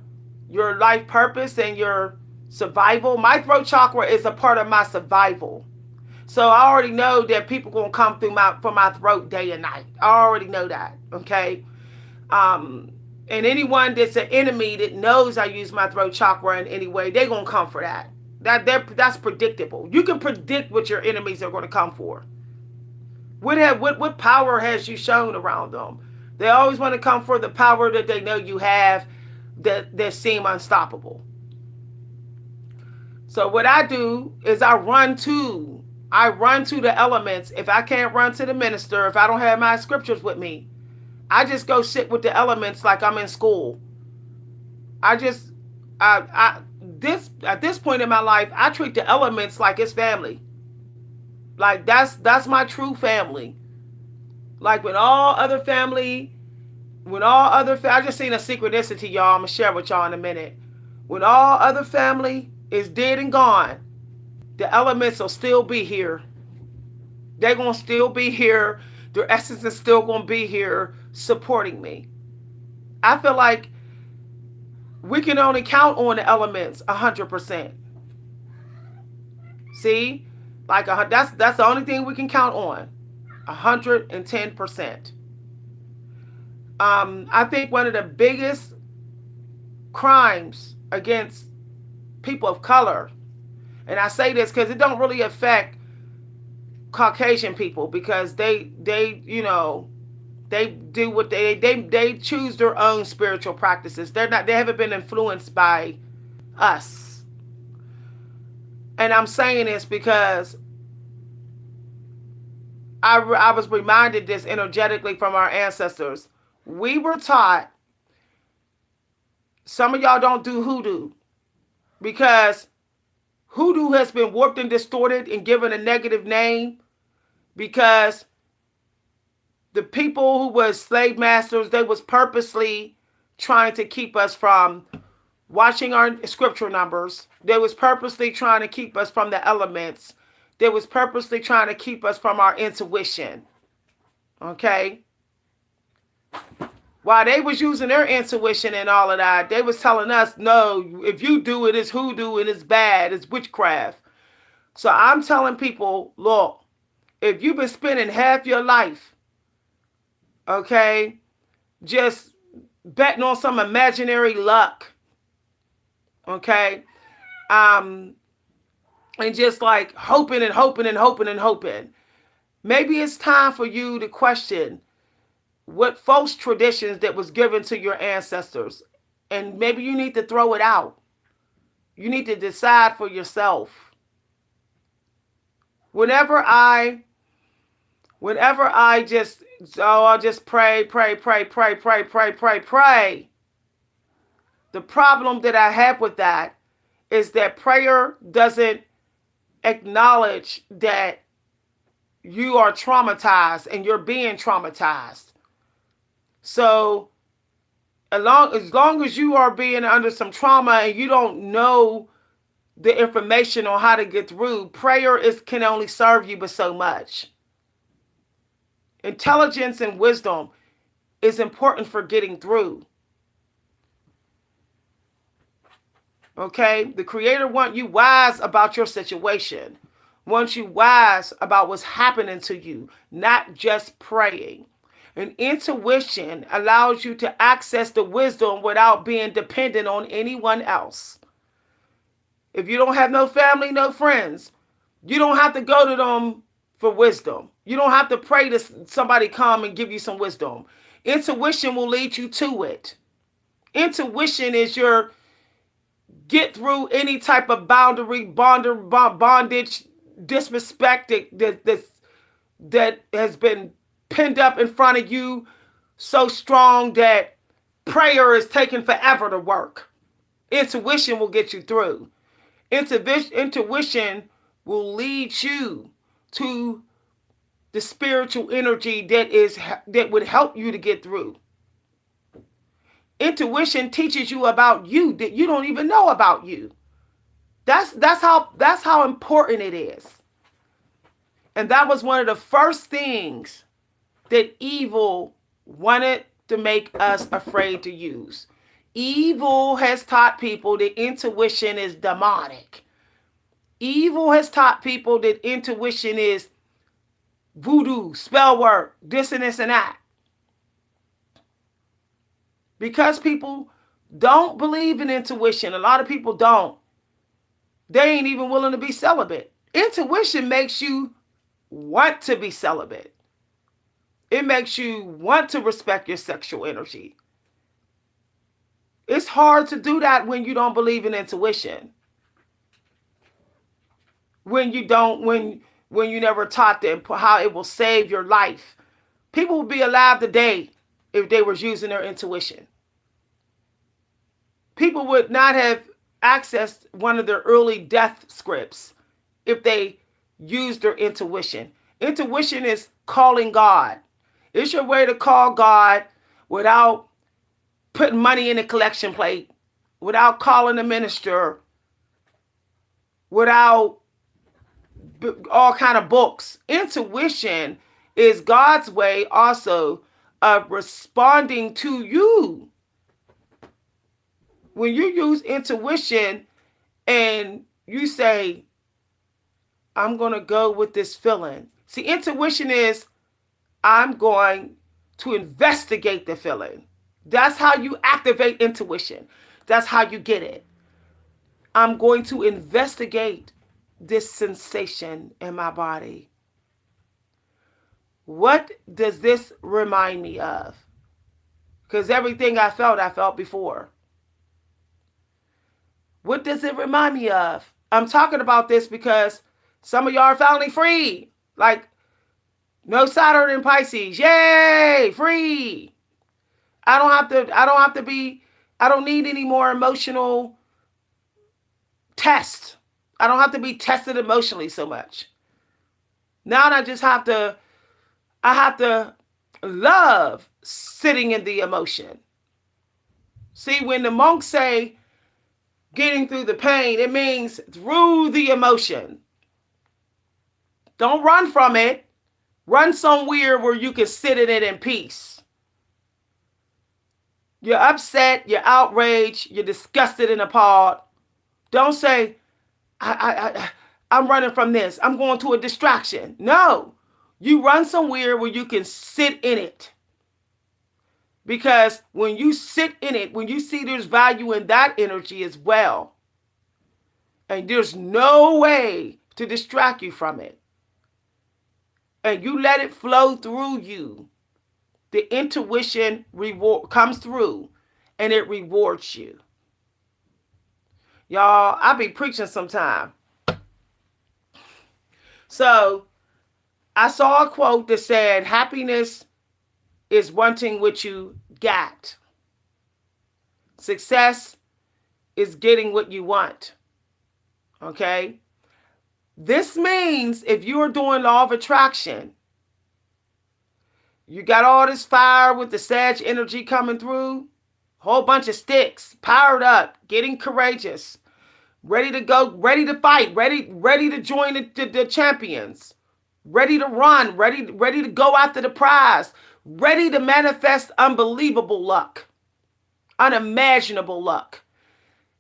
A: your life purpose and your survival. My throat chakra is a part of my survival. So I already know that people gonna come through my throat day and night. I already know that. Okay. And anyone that's an enemy that knows I use my throat chakra in any way, they're gonna come for that. That's predictable. You can predict what your enemies are gonna come for. What power has you shown around them? They always want to come for the power that they know you have that seem unstoppable. So what I do is I run to the elements. If I can't run to the minister, if I don't have my scriptures with me, I just go sit with the elements like I'm in school. I just I this at this point in my life, I treat the elements like it's family. Like that's my true family. Like I just seen a synchronicity, y'all. I'm gonna share with y'all in a minute. When all other family is dead and gone, the elements will still be here. They're gonna still be here. Their essence is still gonna be here supporting me. I feel like we can only count on the elements 100%. See, like that's the only thing we can count on, 110%. I think one of the biggest crimes against people of color, and I say this because it don't really affect Caucasian people because they they do what they choose their own spiritual practices. They haven't been influenced by us. And I'm saying this because I was reminded this energetically from our ancestors. We were taught Some of y'all don't do hoodoo because hoodoo has been warped and distorted and given a negative name because the people who was slave masters, they was purposely trying to keep us from watching our scripture numbers. They was purposely trying to keep us from the elements. They was purposely trying to keep us from our intuition. Okay? While they was using their intuition and all of that, they was telling us, no, if you do it, it's hoodoo and it's bad, it's witchcraft. So I'm telling people, look, if you've been spending half your life, okay, just betting on some imaginary luck, okay, and just like hoping and hoping and hoping and hoping, maybe it's time for you to question what false traditions that was given to your ancestors, and maybe you need to throw it out. You need to decide for yourself. Whenever I just, I'll just pray. The problem that I have with that is that prayer doesn't acknowledge that you are traumatized and you're being traumatized. So as long as you are being under some trauma and you don't know the information on how to get through, prayer can only serve you but so much. Intelligence and wisdom is important for getting through. Okay? The Creator wants you wise about your situation. Wants you wise about what's happening to you, not just praying. And intuition allows you to access the wisdom without being dependent on anyone else. If you don't have no family, no friends, you don't have to go to them for wisdom. You don't have to pray to somebody come and give you some wisdom. Intuition will lead you to it. Intuition is your get through any type of bondage, disrespect that has been pinned up in front of you so strong that prayer is taking forever to work. Intuition will get you through. Intuition will lead you to the spiritual energy that would help you to get through. Intuition teaches you about you that you don't even know about you. That's how important it is. And that was one of the first things that evil wanted to make us afraid to use. Evil has taught people that intuition is demonic. Evil has taught people that intuition is voodoo, spell work, this and this and that. Because people don't believe in intuition, a lot of people don't. They ain't even willing to be celibate. Intuition makes you want to be celibate. It makes you want to respect your sexual energy. It's hard to do that when you don't believe in intuition. When you never taught them how it will save your life. People would be alive today if they were using their intuition. People would not have accessed one of their early death scripts if they used their intuition. Intuition is calling God. It's your way to call God without putting money in a collection plate, without calling a minister, without all kind of books. Intuition is God's way also of responding to you. When you use intuition and you say, I'm going to go with this feeling. See, intuition is, I'm going to investigate the feeling. That's how you activate intuition. That's how you get it. I'm going to investigate this sensation in my body. What does this remind me of? Because everything I felt before. What does it remind me of? I'm talking about this because some of y'all are finally free. Like, no Saturn in Pisces. Yay! Free. I don't have to I don't need any more emotional tests. I don't have to be tested emotionally so much. Now I have to love sitting in the emotion. See, when the monks say getting through the pain, it means through the emotion. Don't run from it. Run somewhere where you can sit in it in peace. You're upset, you're outraged, you're disgusted and appalled. Don't say, I'm running from this. I'm going to a distraction. No. You run somewhere where you can sit in it. Because when you sit in it, when you see there's value in that energy as well, and there's no way to distract you from it, and you let it flow through you, the intuition reward comes through and it rewards you. Y'all, I be preaching sometime. So I saw a quote that said, happiness is wanting what you got. Success is getting what you want. Okay? This means if you are doing law of attraction, you got all this fire with the Sag energy coming through, whole bunch of sticks, powered up, getting courageous, ready to go, ready to fight, ready to join the champions, ready to run, ready to go after the prize, ready to manifest unbelievable luck, unimaginable luck.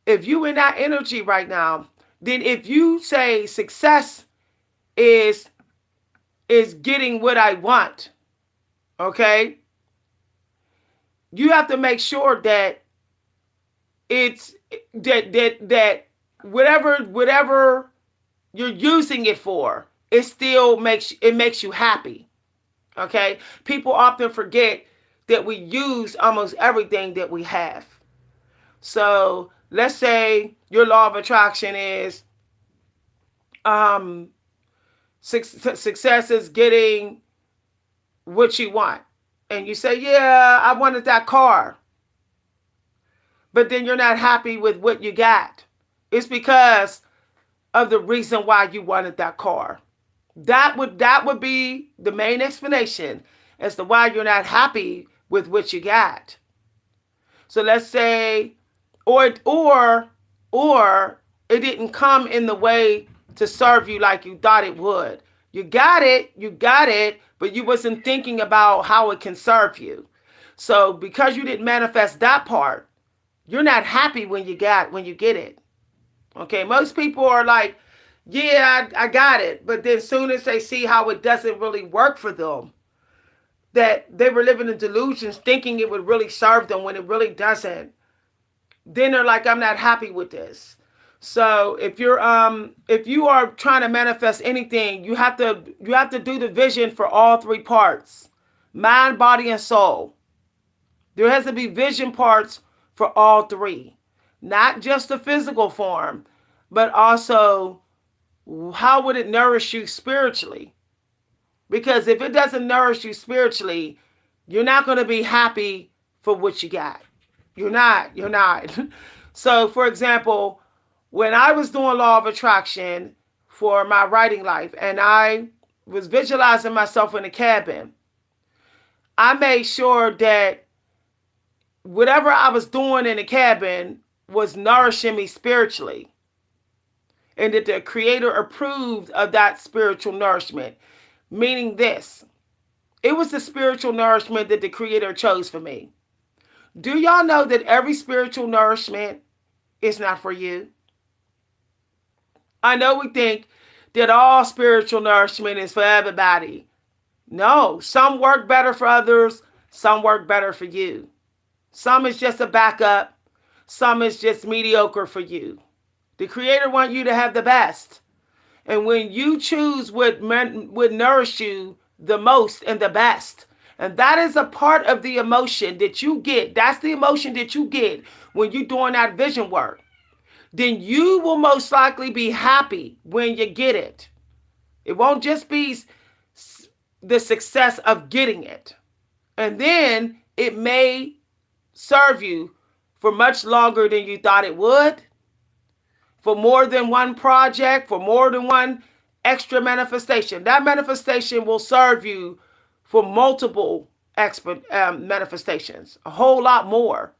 A: If you in that energy right now, then if you say success is getting what I want, okay, you have to make sure that it's that whatever you're using it for, it still makes you happy. Okay? People often forget that we use almost everything that we have. So let's say your law of attraction is success is getting what you want. And you say, yeah, I wanted that car. But then you're not happy with what you got. It's because of the reason why you wanted that car. That would be the main explanation as to why you're not happy with what you got. So let's say, or it didn't come in the way to serve you like you thought it would. You got it, but you wasn't thinking about how it can serve you. So because you didn't manifest that part, you're not happy when you get it. Okay, most people are like, yeah, I got it. But then as soon as they see how it doesn't really work for them, that they were living in delusions thinking it would really serve them when it really doesn't, then they're like, I'm not happy with this. So if you are trying to manifest anything, you have to do the vision for all three parts: mind, body, and soul. There has to be vision parts for all three, not just the physical form, but also how would it nourish you spiritually? Because if it doesn't nourish you spiritually, you're not going to be happy for what you got. You're not. So, for example, when I was doing law of attraction for my writing life and I was visualizing myself in a cabin, I made sure that whatever I was doing in the cabin was nourishing me spiritually, and that the Creator approved of that spiritual nourishment. Meaning this, it was the spiritual nourishment that the Creator chose for me. Do y'all know that every spiritual nourishment is not for you? I know we think that all spiritual nourishment is for everybody. No, some work better for others, some work better for you. Some is just a backup, some is just mediocre for you. The Creator wants you to have the best. And when you choose what nourish you the most and the best, and that is a part of the emotion that you get, that's the emotion that you get when you're doing that vision work, then you will most likely be happy when you get it. It won't just be the success of getting it. And then it may serve you for much longer than you thought it would, for more than one project, for more than one extra manifestation. That manifestation will serve you for multiple manifestations, a whole lot more.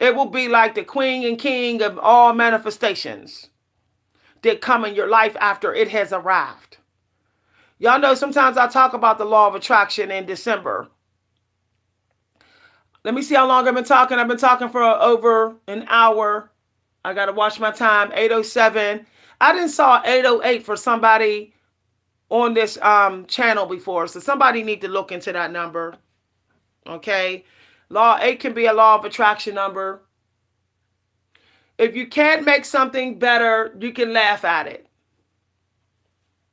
A: It will be like the queen and king of all manifestations that come in your life after it has arrived. Y'all know sometimes I talk about the law of attraction in December. Let me see how long I've been talking. I've been talking for over an hour. I got to watch my time. 8:07. I didn't saw 8:08 for somebody on this channel before. So somebody need to look into that number. Okay. Law 8 can be a law of attraction number. If you can't make something better, you can laugh at it.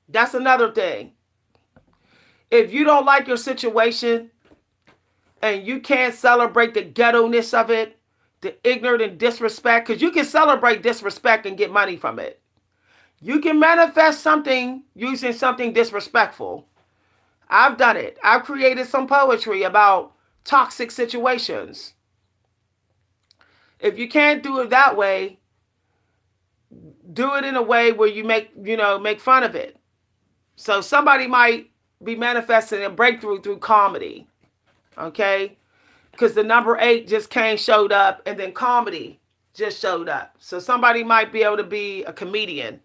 A: That's another thing. If you don't like your situation and you can't celebrate the ghetto-ness of it, the ignorant and disrespect, because you can celebrate disrespect and get money from it. You can manifest something using something disrespectful. I've done it. I've created some poetry about toxic situations. If you can't do it that way, do it in a way where you make fun of it. So somebody might be manifesting a breakthrough through comedy. Okay? Because the number 8 just showed up, and then comedy just showed up. So somebody might be able to be a comedian.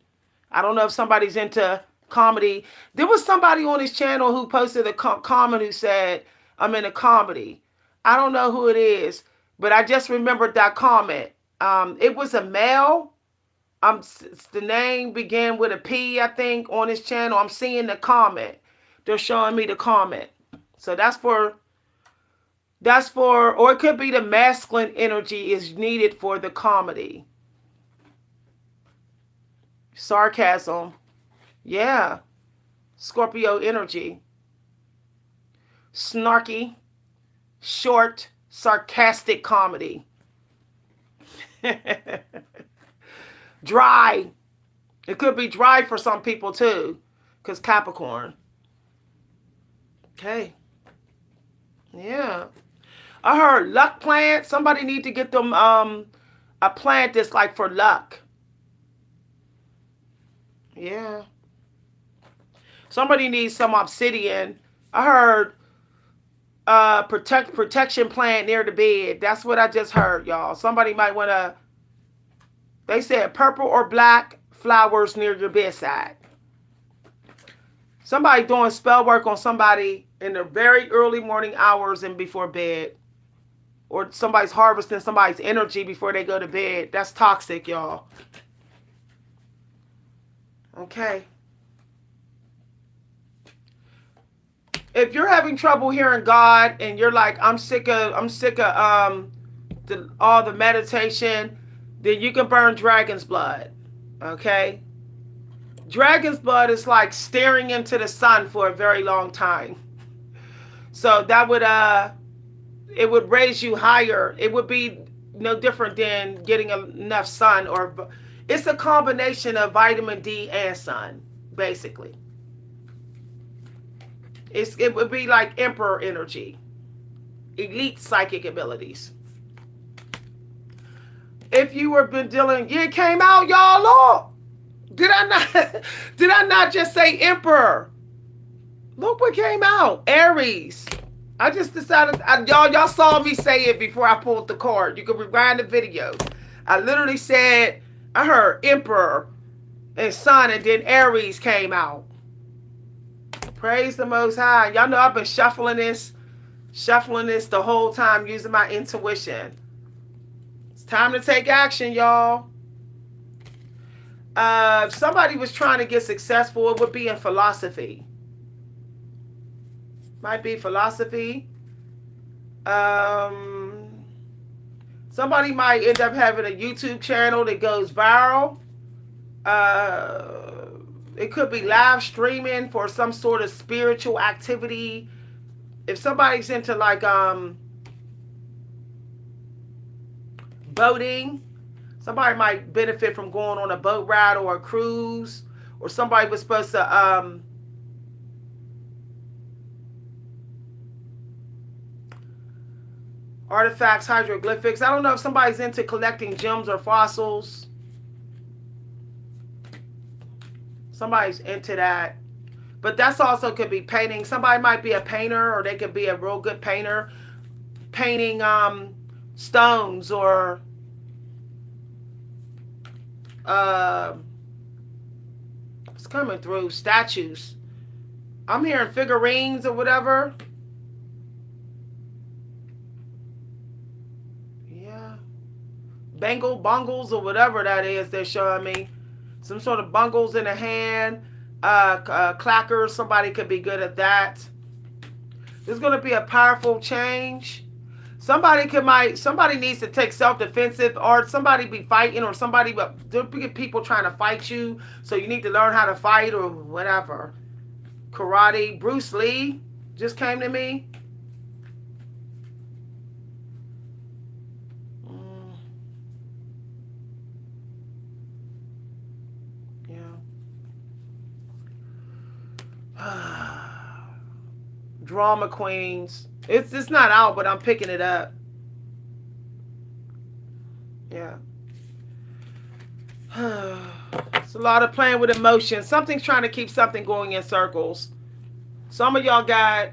A: I don't know if somebody's into comedy. There was somebody on his channel who posted a comment who said, I'm in a comedy. I don't know who it is, but I just remembered that comment. It was a male. The name began with a P, I think, on his channel. I'm seeing the comment. They're showing me the comment. So that's for, or it could be the masculine energy is needed for the comedy. Sarcasm. Yeah. Scorpio energy. Snarky, short, sarcastic comedy. Dry. It could be dry for some people too, because Capricorn. Okay. Yeah. I heard luck plant. Somebody need to get them a plant that's like for luck. Yeah. Somebody needs some obsidian. I heard protection plant near the bed. That's what I just heard, y'all. Somebody might want to. They said purple or black flowers near your bedside. Somebody doing spell work on somebody in the very early morning hours and before bed. Or somebody's harvesting somebody's energy before they go to bed. That's toxic, y'all. Okay. If you're having trouble hearing God and you're like, I'm sick of all the meditation, then you can burn dragon's blood. Okay? Dragon's blood is like staring into the sun for a very long time. So that would it would raise you higher. It would be no different than getting enough sun, or it's a combination of vitamin D and sun, basically. It would be like emperor energy, elite psychic abilities. If you were been dealing, it came out, y'all. Look, did I not just say emperor? Look what came out, Aries. I just decided, y'all saw me say it before I pulled the card. You can rewind the video. I literally said, I heard emperor and sun, and then Aries came out. Praise the Most High. Y'all know I've been shuffling this the whole time using my intuition. It's time to take action, y'all. If somebody was trying to get successful, it would be in philosophy. Might be philosophy. Somebody might end up having a YouTube channel that goes viral. It could be live streaming for some sort of spiritual activity. If somebody's into like boating, somebody might benefit from going on a boat ride or a cruise. Or somebody was supposed to Artifacts, hieroglyphics. I don't know if somebody's into collecting gems or fossils. Somebody's into that. But that's also could be painting. Somebody might be a painter, or they could be a real good painter. Painting stones or it's coming through statues. I'm hearing figurines or whatever. Yeah. Bungles or whatever that is they're showing me. Some sort of bungles in a hand. Clackers. Somebody could be good at that. There's going to be a powerful change. Somebody needs to take self-defensive, or somebody be fighting, or there'll be people trying to fight you, so you need to learn how to fight or whatever. Karate. Bruce Lee just came to me. Yeah. Drama queens. It's not out, but I'm picking it up. Yeah. It's a lot of playing with emotions. Something's trying to keep something going in circles. Some of y'all got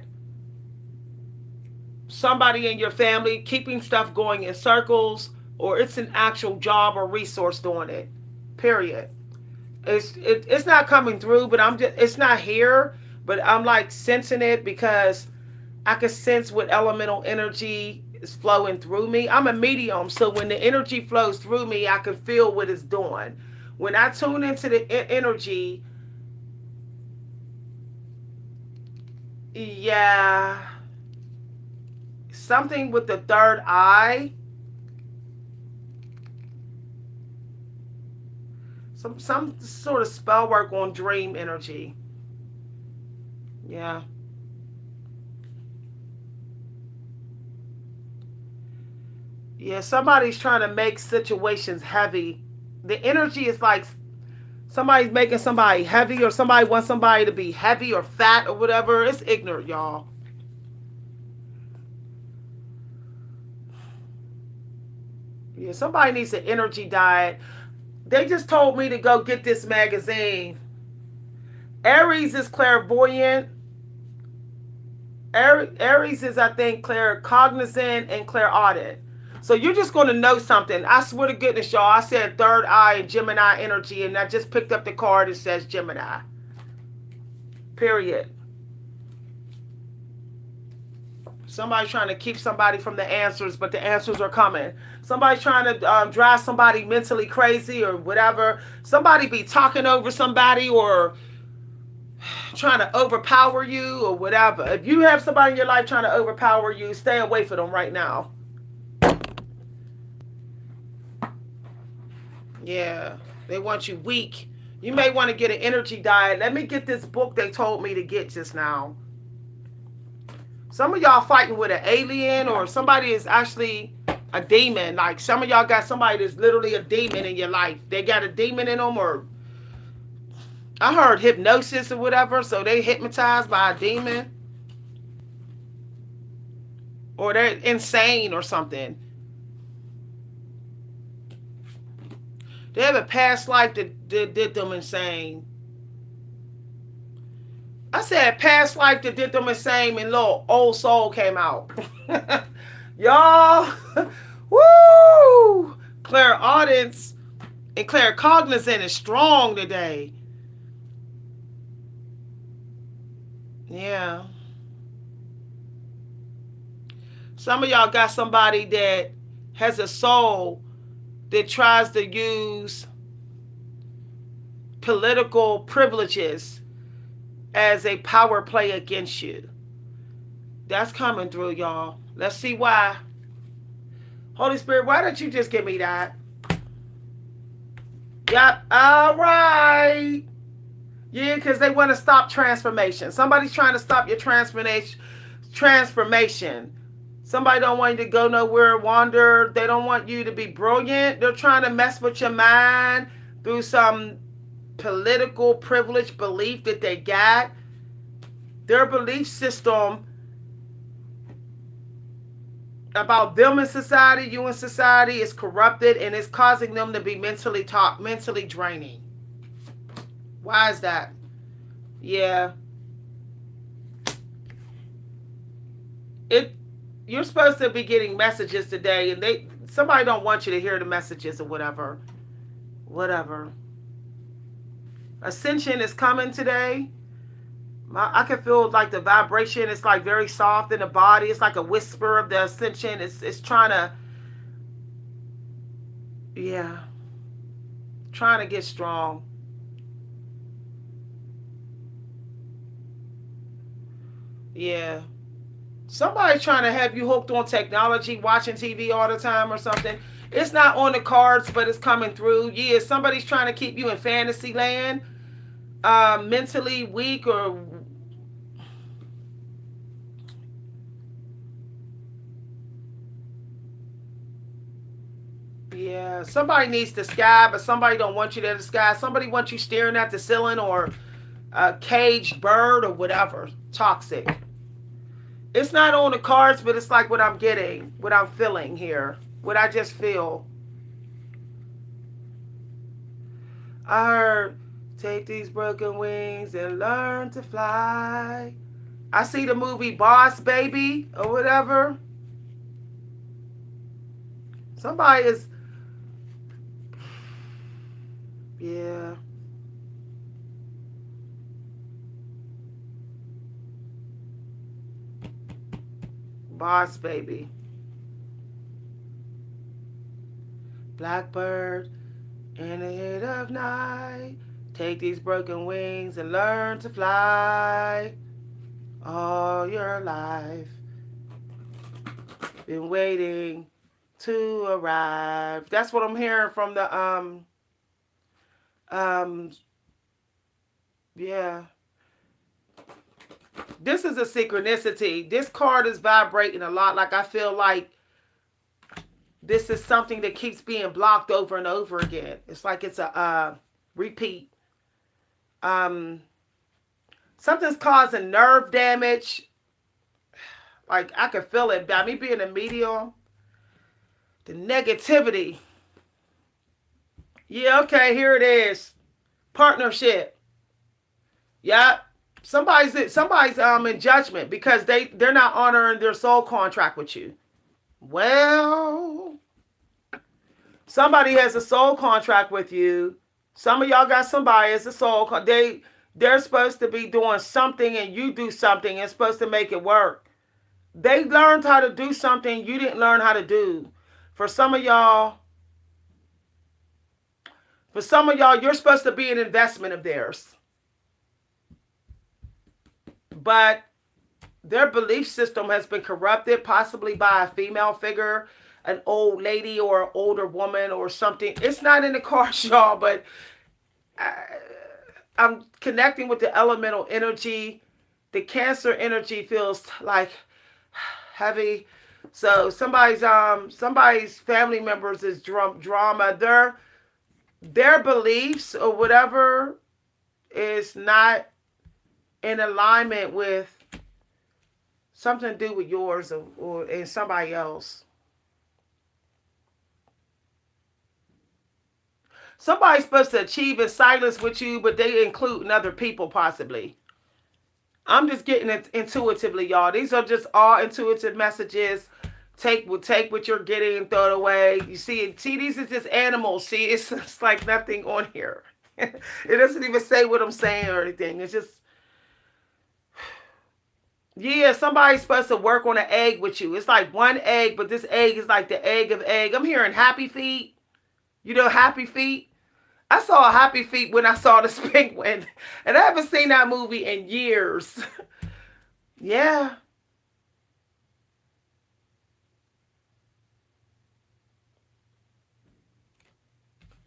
A: somebody in your family keeping stuff going in circles, or it's an actual job or resource doing it. Period. It's not coming through, but it's not here, but I'm like sensing it because I can sense what elemental energy is flowing through me. I'm a medium, so when the energy flows through me, I can feel what it's doing. When I tune into the energy, yeah, something with the third eye, some sort of spell work on dream energy. Yeah. Yeah, somebody's trying to make situations heavy. The energy is like somebody's making somebody heavy, or somebody wants somebody to be heavy or fat or whatever. It's ignorant, y'all. Yeah, somebody needs an energy diet. They just told me to go get this magazine. Aries is clairvoyant. Aries is, I think, claircognizant and clairaudient. So you're just going to know something. I swear to goodness, y'all, I said third eye and Gemini energy, and I just picked up the card that says Gemini. Period. Somebody's trying to keep somebody from the answers, but the answers are coming. Somebody's trying to drive somebody mentally crazy or whatever. Somebody be talking over somebody or trying to overpower you or whatever. If you have somebody in your life trying to overpower you, stay away from them right now. Yeah, they want you weak. You may want to get an energy diet. Let me get this book they told me to get just now. Some of y'all fighting with an alien, or somebody is actually a demon. Like some of y'all got somebody that's literally a demon in your life. They got a demon in them, or I heard hypnosis or whatever, so they hypnotized by a demon. Or they're insane or something. They have a past life that did them insane. I said past life that did them insane, and little old soul came out. Y'all, woo! Clairaudience and claircognizant is strong today. Yeah. Some of y'all got somebody that has a soul that tries to use political privileges as a power play against you. That's coming through, y'all. Let's see why. Holy Spirit, why don't you just give me that? Yep. All right. Yeah, because they want to stop transformation. Somebody's trying to stop your transformation. Somebody don't want you to go nowhere, wander. They don't want you to be brilliant. They're trying to mess with your mind through some political privilege belief that they got. Their belief system about them in society, you in society, is corrupted and it's causing them to be mentally draining. Why is that? Yeah. It you're supposed to be getting messages today and they somebody don't want you to hear the messages or whatever. Whatever. Ascension is coming today. I can feel like the vibration. It's like very soft in the body. It's like a whisper of the ascension. It's trying to, yeah, trying to get strong. Yeah. Somebody trying to have you hooked on technology, watching TV all the time or something. It's not on the cards, but it's coming through. Yeah, somebody's trying to keep you in fantasy land, mentally weak or yeah. Somebody needs the sky, but somebody don't want you to the sky. Somebody wants you staring at the ceiling or a caged bird or whatever. Toxic. It's not on the cards, but it's like what I'm getting, what I'm feeling here, what I just feel. I heard, take these broken wings and learn to fly. I see the movie Boss Baby or whatever. Somebody is, yeah, Boss Baby. Blackbird in the head of night. Take these broken wings and learn to fly all your life. Been waiting to arrive. That's what I'm hearing from the um yeah. This is a synchronicity. This card is vibrating a lot. Like I feel like this is something that keeps being blocked over and over again. It's like it's a repeat. Um Something's causing nerve damage. Like I can feel it by me being a medium. The negativity. Yeah, okay, here it is. Partnership. Yep. Somebody's in judgment because they're not honoring their soul contract with you. Well, somebody has a soul contract with you. Some of y'all got somebody as a they're supposed to be doing something and you do something and it's supposed to make it work. They learned how to do something you didn't learn how to do. For some of y'all, you're supposed to be an investment of theirs. But their belief system has been corrupted, possibly by a female figure, an old lady or an older woman or something. It's not in the cards, y'all, but I'm connecting with the elemental energy. The Cancer energy feels like heavy. So somebody's family members is drama. Their beliefs or whatever is not in alignment with something to do with yours or and somebody else. Somebody's supposed to achieve in silence with you, but they include other people possibly. I'm just getting it intuitively, y'all. These are just all intuitive messages. Take what you're getting and throw it away. You see, these are just animals. See, it's like nothing on here. It doesn't even say what I'm saying or anything. It's just yeah, somebody's supposed to work on an egg with you. It's like one egg, but this egg is like the egg of egg. I'm hearing happy feet. You know, happy feet. I saw a happy feet when I saw this penguin, and I haven't seen that movie in years. Yeah.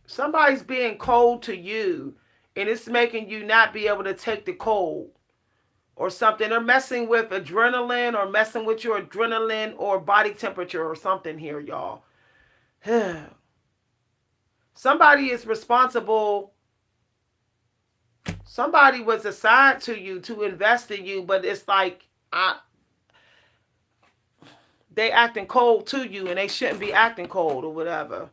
A: Somebody's being cold to you, and it's making you not be able to take the cold or something. They're messing with adrenaline or messing with your adrenaline or body temperature or something here, y'all. Somebody is responsible. Somebody was assigned to you to invest in you, but it's like they acting cold to you and they shouldn't be acting cold or whatever.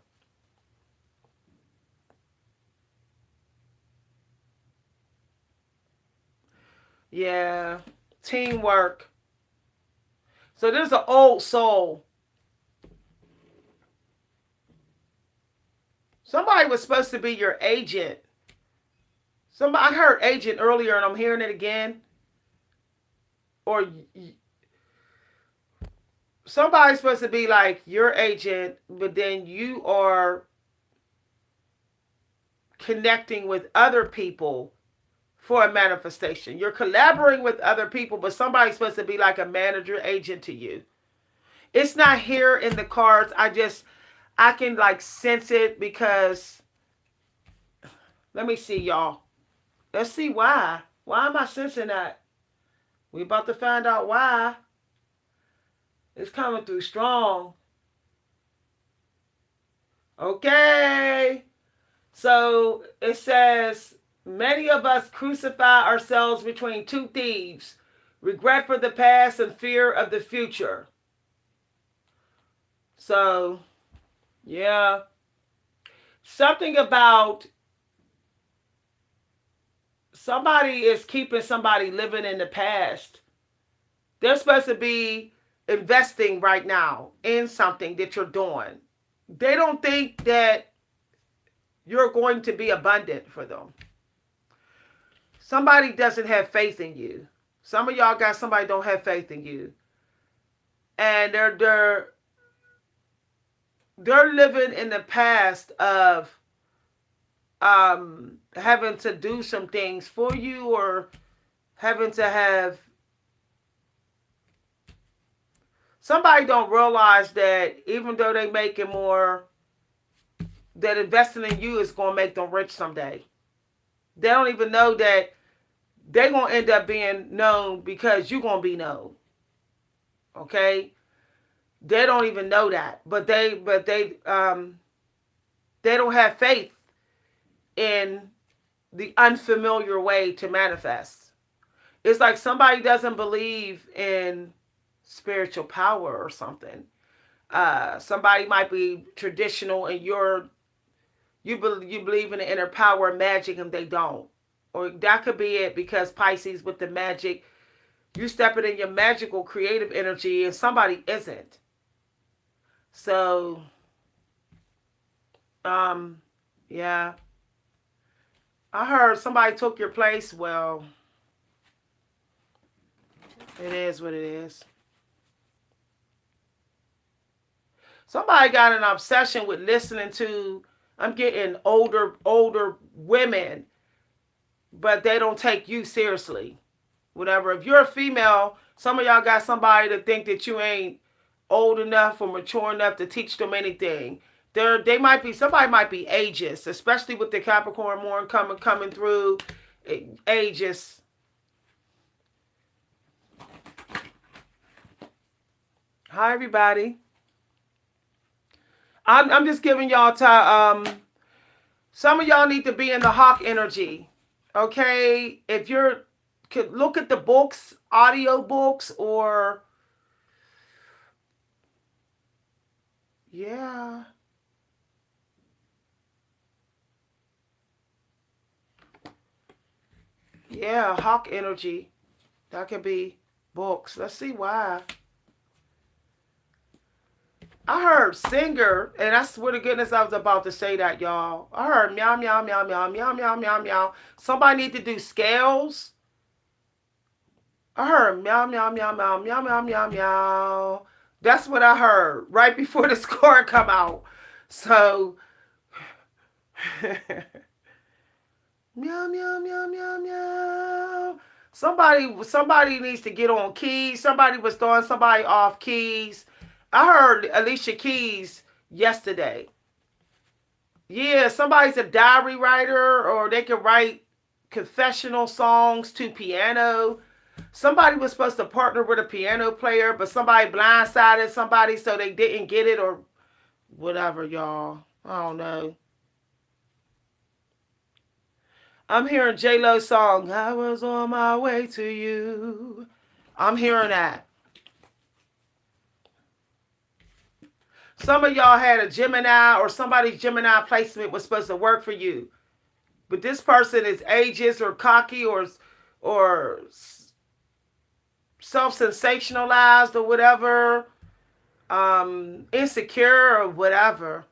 A: Yeah. Teamwork. So there's an old soul. Somebody was supposed to be your agent. Somebody, I heard agent earlier and I'm hearing it again. Or somebody's supposed to be like your agent, but then you are connecting with other people for a manifestation. You're collaborating with other people, but somebody's supposed to be like a manager agent to you. It's not here in the cards. I can like sense it because let me see, y'all. Let's see why. Why am I sensing that? We about to find out why. It's coming through strong. Okay. So it says, many of us crucify ourselves between two thieves, regret for the past and fear of the future. So, yeah. Something about somebody is keeping somebody living in the past. They're supposed to be investing right now in something that you're doing. They don't think that you're going to be abundant for them. Somebody doesn't have faith in you. Some of y'all got somebody don't have faith in you. And they're living in the past of having to do some things for you or having to have somebody don't realize that even though they making more, that investing in you is going to make them rich someday. They don't even know that they're going to end up being known because you're going to be known. Okay? They don't even know that. But they don't have faith in the unfamiliar way to manifest. It's like somebody doesn't believe in spiritual power or something. Somebody might be traditional and you believe in the inner power of magic and they don't. Or that could be it because Pisces with the magic, you stepping in your magical creative energy and somebody isn't. So, yeah. I heard somebody took your place. Well, it is what it is. Somebody got an obsession with listening to, I'm getting older women, but they don't take you seriously. Whatever. If you're a female, some of y'all got somebody to think that you ain't old enough or mature enough to teach them anything. Somebody might be ageist, especially with the Capricorn Moon coming through. Ageist. Hi everybody. I'm just giving y'all time. Some of y'all need to be in the hawk energy. Okay? If you're could look at the books, audio books, or yeah. Yeah, hawk energy. That could be books. Let's see why. I heard singer, and I swear to goodness I was about to say that, y'all. I heard meow, meow, meow, meow, meow, meow, meow, meow. Somebody need to do scales. I heard meow, meow, meow, meow, meow, meow, meow, meow. That's what I heard right before the score come out. So, meow, meow, meow, meow, meow. Somebody needs to get on keys. Somebody was throwing somebody off keys. I heard Alicia Keys yesterday. Yeah, somebody's a diary writer or they can write confessional songs to piano. Somebody was supposed to partner with a piano player, but somebody blindsided somebody so they didn't get it or whatever, y'all. I don't know. I'm hearing J-Lo's song, I was on my way to you. I'm hearing that. Some of y'all had a Gemini or somebody's Gemini placement was supposed to work for you. But this person is ageist or cocky or self-sensationalized or whatever, insecure or whatever.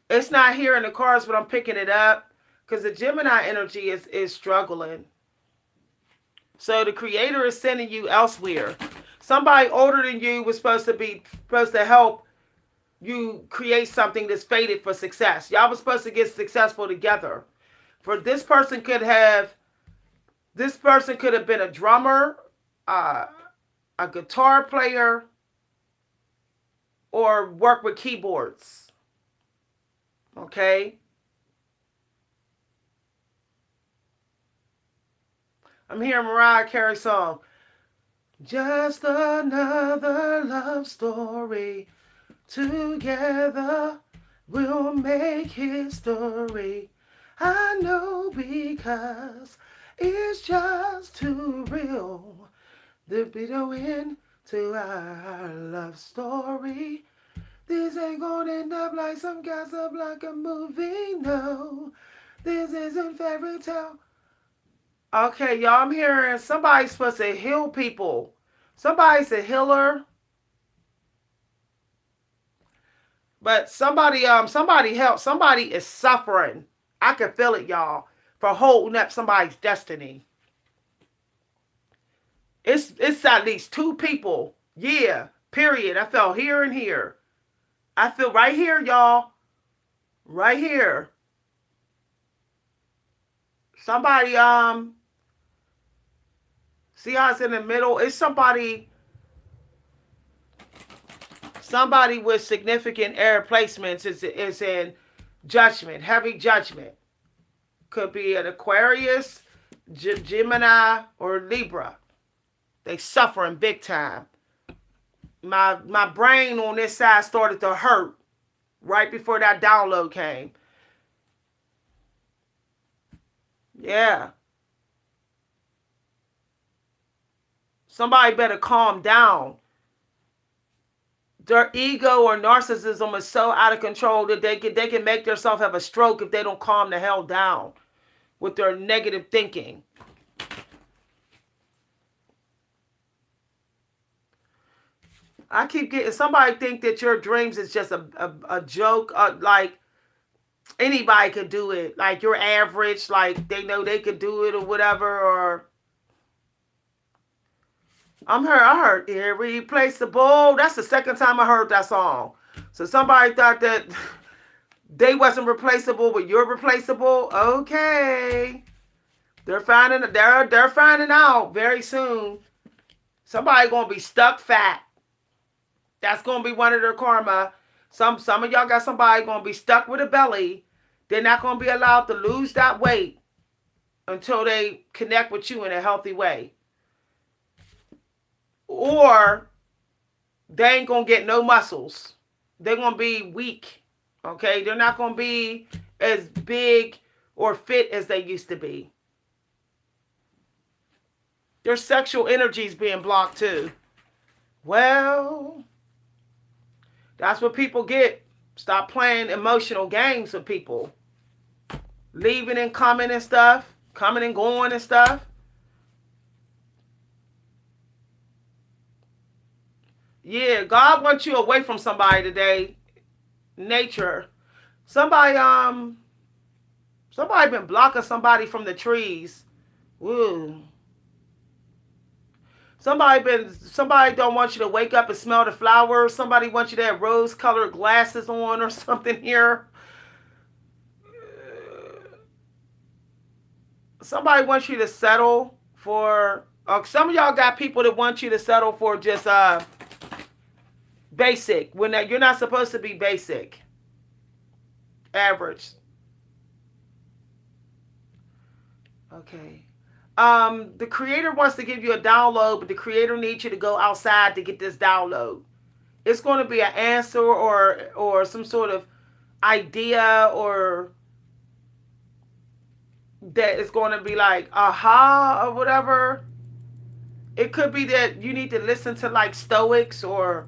A: It's not here in the cards, but I'm picking it up because the Gemini energy is struggling. So the creator is sending you elsewhere. Somebody older than you was supposed to help you create something that's fated for success. Y'all was supposed to get successful together. For this person could have been a drummer, uh, a guitar player, or work with keyboards. Okay? I'm hearing Mariah Carey song. Just another love story. Together we'll make history. I know because it's just too real. There'll be no end to our love story. This ain't gonna end up like some gossip like a movie, no. This isn't fairy tale. Okay, y'all, I'm hearing somebody's supposed to heal people. Somebody's a healer. But somebody help. Somebody is suffering. I can feel it, y'all, for holding up somebody's destiny. It's at least two people. Yeah, period. I felt here and here. I feel right here, y'all. Right here. Somebody, see how it's in the middle? It's somebody with significant air placements is in judgment, heavy judgment. Could be an Aquarius, Gemini, or Libra. They suffering big time. My brain on this side started to hurt right before that download came. Yeah. Somebody better calm down. Their ego or narcissism is so out of control that they can make themselves have a stroke if they don't calm the hell down with their negative thinking. I keep getting somebody think that your dreams is just a joke, like anybody could do it, like you're average, like they know they could do it or whatever, or I heard irreplaceable. That's the second time I heard that song. So somebody thought that they wasn't replaceable, but you're replaceable. Okay. They're finding out very soon. Somebody gonna be stuck fat. That's gonna be one of their karma. Some of y'all got somebody gonna be stuck with a belly. They're not gonna be allowed to lose that weight until they connect with you in a healthy way. Or they ain't gonna get no muscles. They're gonna be weak. Okay? They're not gonna be as big or fit as they used to be. Their sexual energy is being blocked too. Well, that's what people get. Stop playing emotional games with people. Leaving and coming and stuff. Coming and going and stuff. Yeah, God wants you away from somebody today. Nature. Somebody been blocking somebody from the trees. Woo. Somebody don't want you to wake up and smell the flowers. Somebody wants you to have rose-colored glasses on or something here. Somebody wants you to settle for. Some of y'all got people that want you to settle for just basic when you're not supposed to be basic. Average. Okay. The creator wants to give you a download, but the creator needs you to go outside to get this download. It's going to be an answer or some sort of idea or that is going to be like aha or whatever. It could be that you need to listen to like Stoics or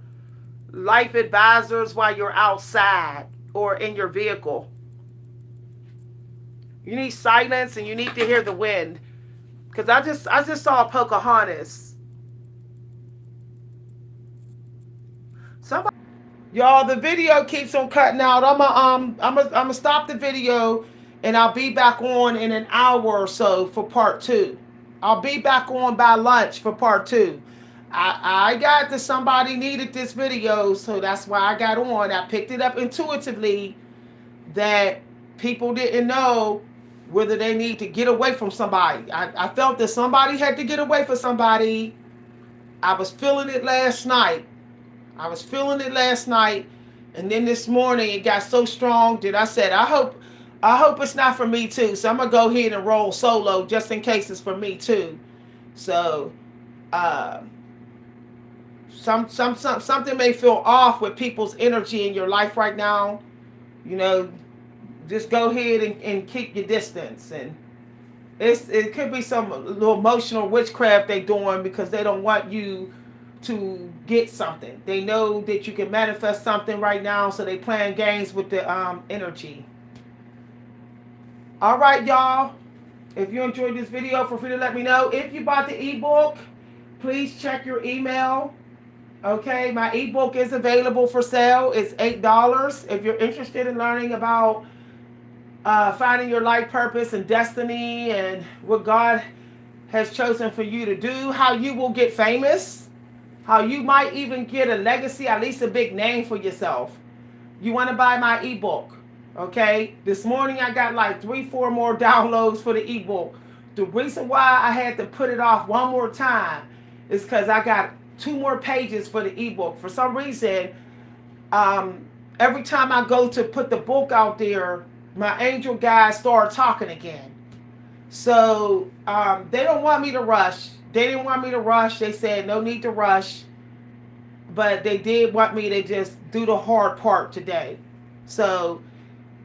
A: life advisors while you're outside or in your vehicle. You need silence and you need to hear the wind. Cause I just saw Pocahontas. Somebody, y'all, the video keeps on cutting out. I'm gonna stop the video, and I'll be back on in an hour or so for part two. I'll be back on by lunch for part two. I got that somebody needed this video, so that's why I got on. I picked it up intuitively that people didn't know whether they need to get away from somebody. I felt that somebody had to get away from somebody. I was feeling it last night. And then this morning it got so strong that I said, I hope it's not for me too. So I'm gonna go ahead and roll solo just in case it's for me too. So uh, something may feel off with people's energy in your life right now. You know, just go ahead and keep your distance. And it could be some little emotional witchcraft they doing because they don't want you to get something. They know that you can manifest something right now, so they playing games with the energy. All right, y'all. If you enjoyed this video, feel free to let me know. If you bought the ebook, please check your email. Okay, my ebook is available for sale. It's $8. If you're interested in learning about finding your life purpose and destiny and what God has chosen for you to do, how you will get famous, how you might even get a legacy, at least a big name for yourself. You want to buy my ebook, okay? This morning I got like 3-4 more downloads for the ebook. The reason why I had to put it off one more time is because I got 2 more pages for the ebook. For some reason, every time I go to put the book out there, my angel guys start talking again. So they don't want me to rush. They didn't want me to rush. They said no need to rush. But they did want me to just do the hard part today. So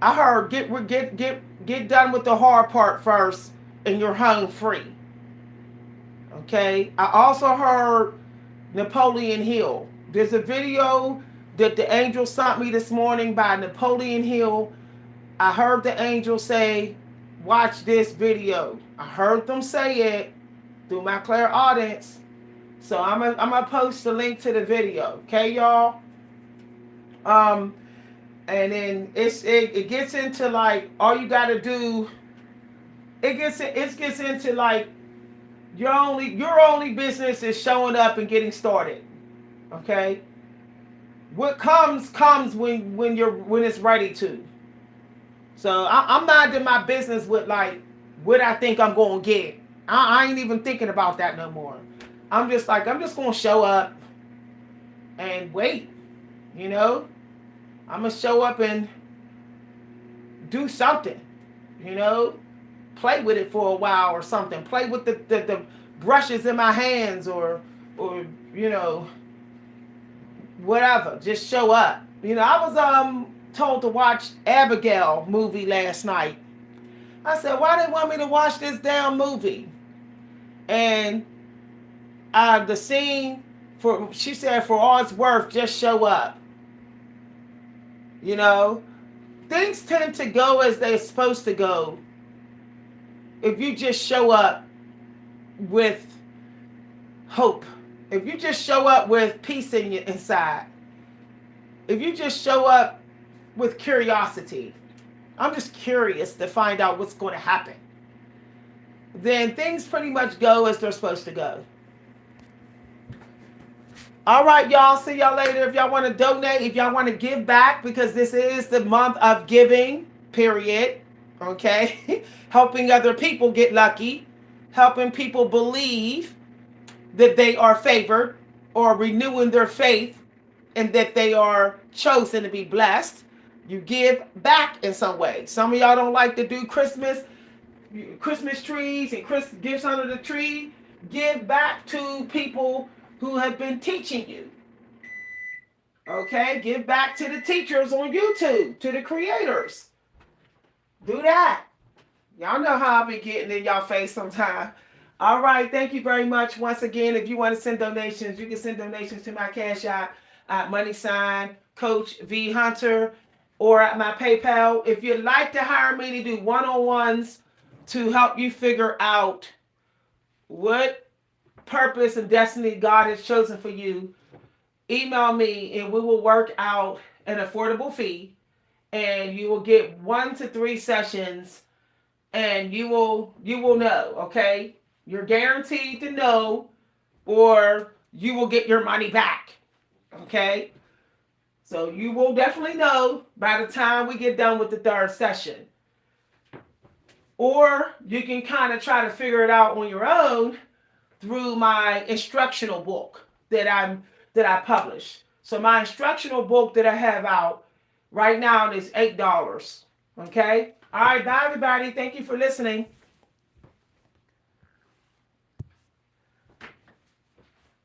A: I heard get done with the hard part first and you're home free. Okay? I also heard Napoleon Hill. There's a video that the angel sent me this morning by Napoleon Hill. I heard the angel say, watch this video. I heard them say it through my clairaudience. So I'm gonna post the link to the video. Okay, y'all? And then it gets into like all you gotta do, it gets into like your only business is showing up and getting started. Okay? What comes when it's ready to. So I'm not in my business with like what I think I'm gonna get. I ain't even thinking about that no more. I'm just gonna show up and wait. You know, I'm gonna show up and do something. You know, play with it for a while or something. Play with the brushes in my hands or you know, whatever. Just show up. You know, I was told to watch Abigail movie last night. I said, why they want me to watch this damn movie? And the scene she said, for all it's worth, just show up. You know, things tend to go as they're supposed to go if you just show up with hope. If you just show up with peace in your inside. If you just show up with curiosity. I'm just curious to find out what's going to happen. Then things pretty much go as they're supposed to go. All right, y'all. See y'all later. If y'all want to donate, if y'all want to give back, because this is the month of giving, period. Okay? Helping other people get lucky. Helping people believe that they are favored or renewing their faith and that they are chosen to be blessed. You give back in some way. Some of y'all don't like to do Christmas trees and gifts under the tree. Give back to people who have been teaching you. Okay? Give back to the teachers on YouTube, to the creators. Do that. Y'all know how I be getting in y'all face sometimes. All right. Thank you very much. Once again, if you want to send donations, you can send donations to my Cash App. at money sign Coach V Hunter or at my PayPal. If you'd like to hire me to do one-on-ones to help you figure out what purpose and destiny God has chosen for you, email me and we will work out an affordable fee, and you will get 1 to 3 sessions, and you will know, okay? You're guaranteed to know, or you will get your money back. Okay? So you will definitely know by the time we get done with the 3rd session. Or you can kind of try to figure it out on your own through my instructional book that I publish. So my instructional book that I have out right now is $8. Okay? All right, bye everybody. Thank you for listening.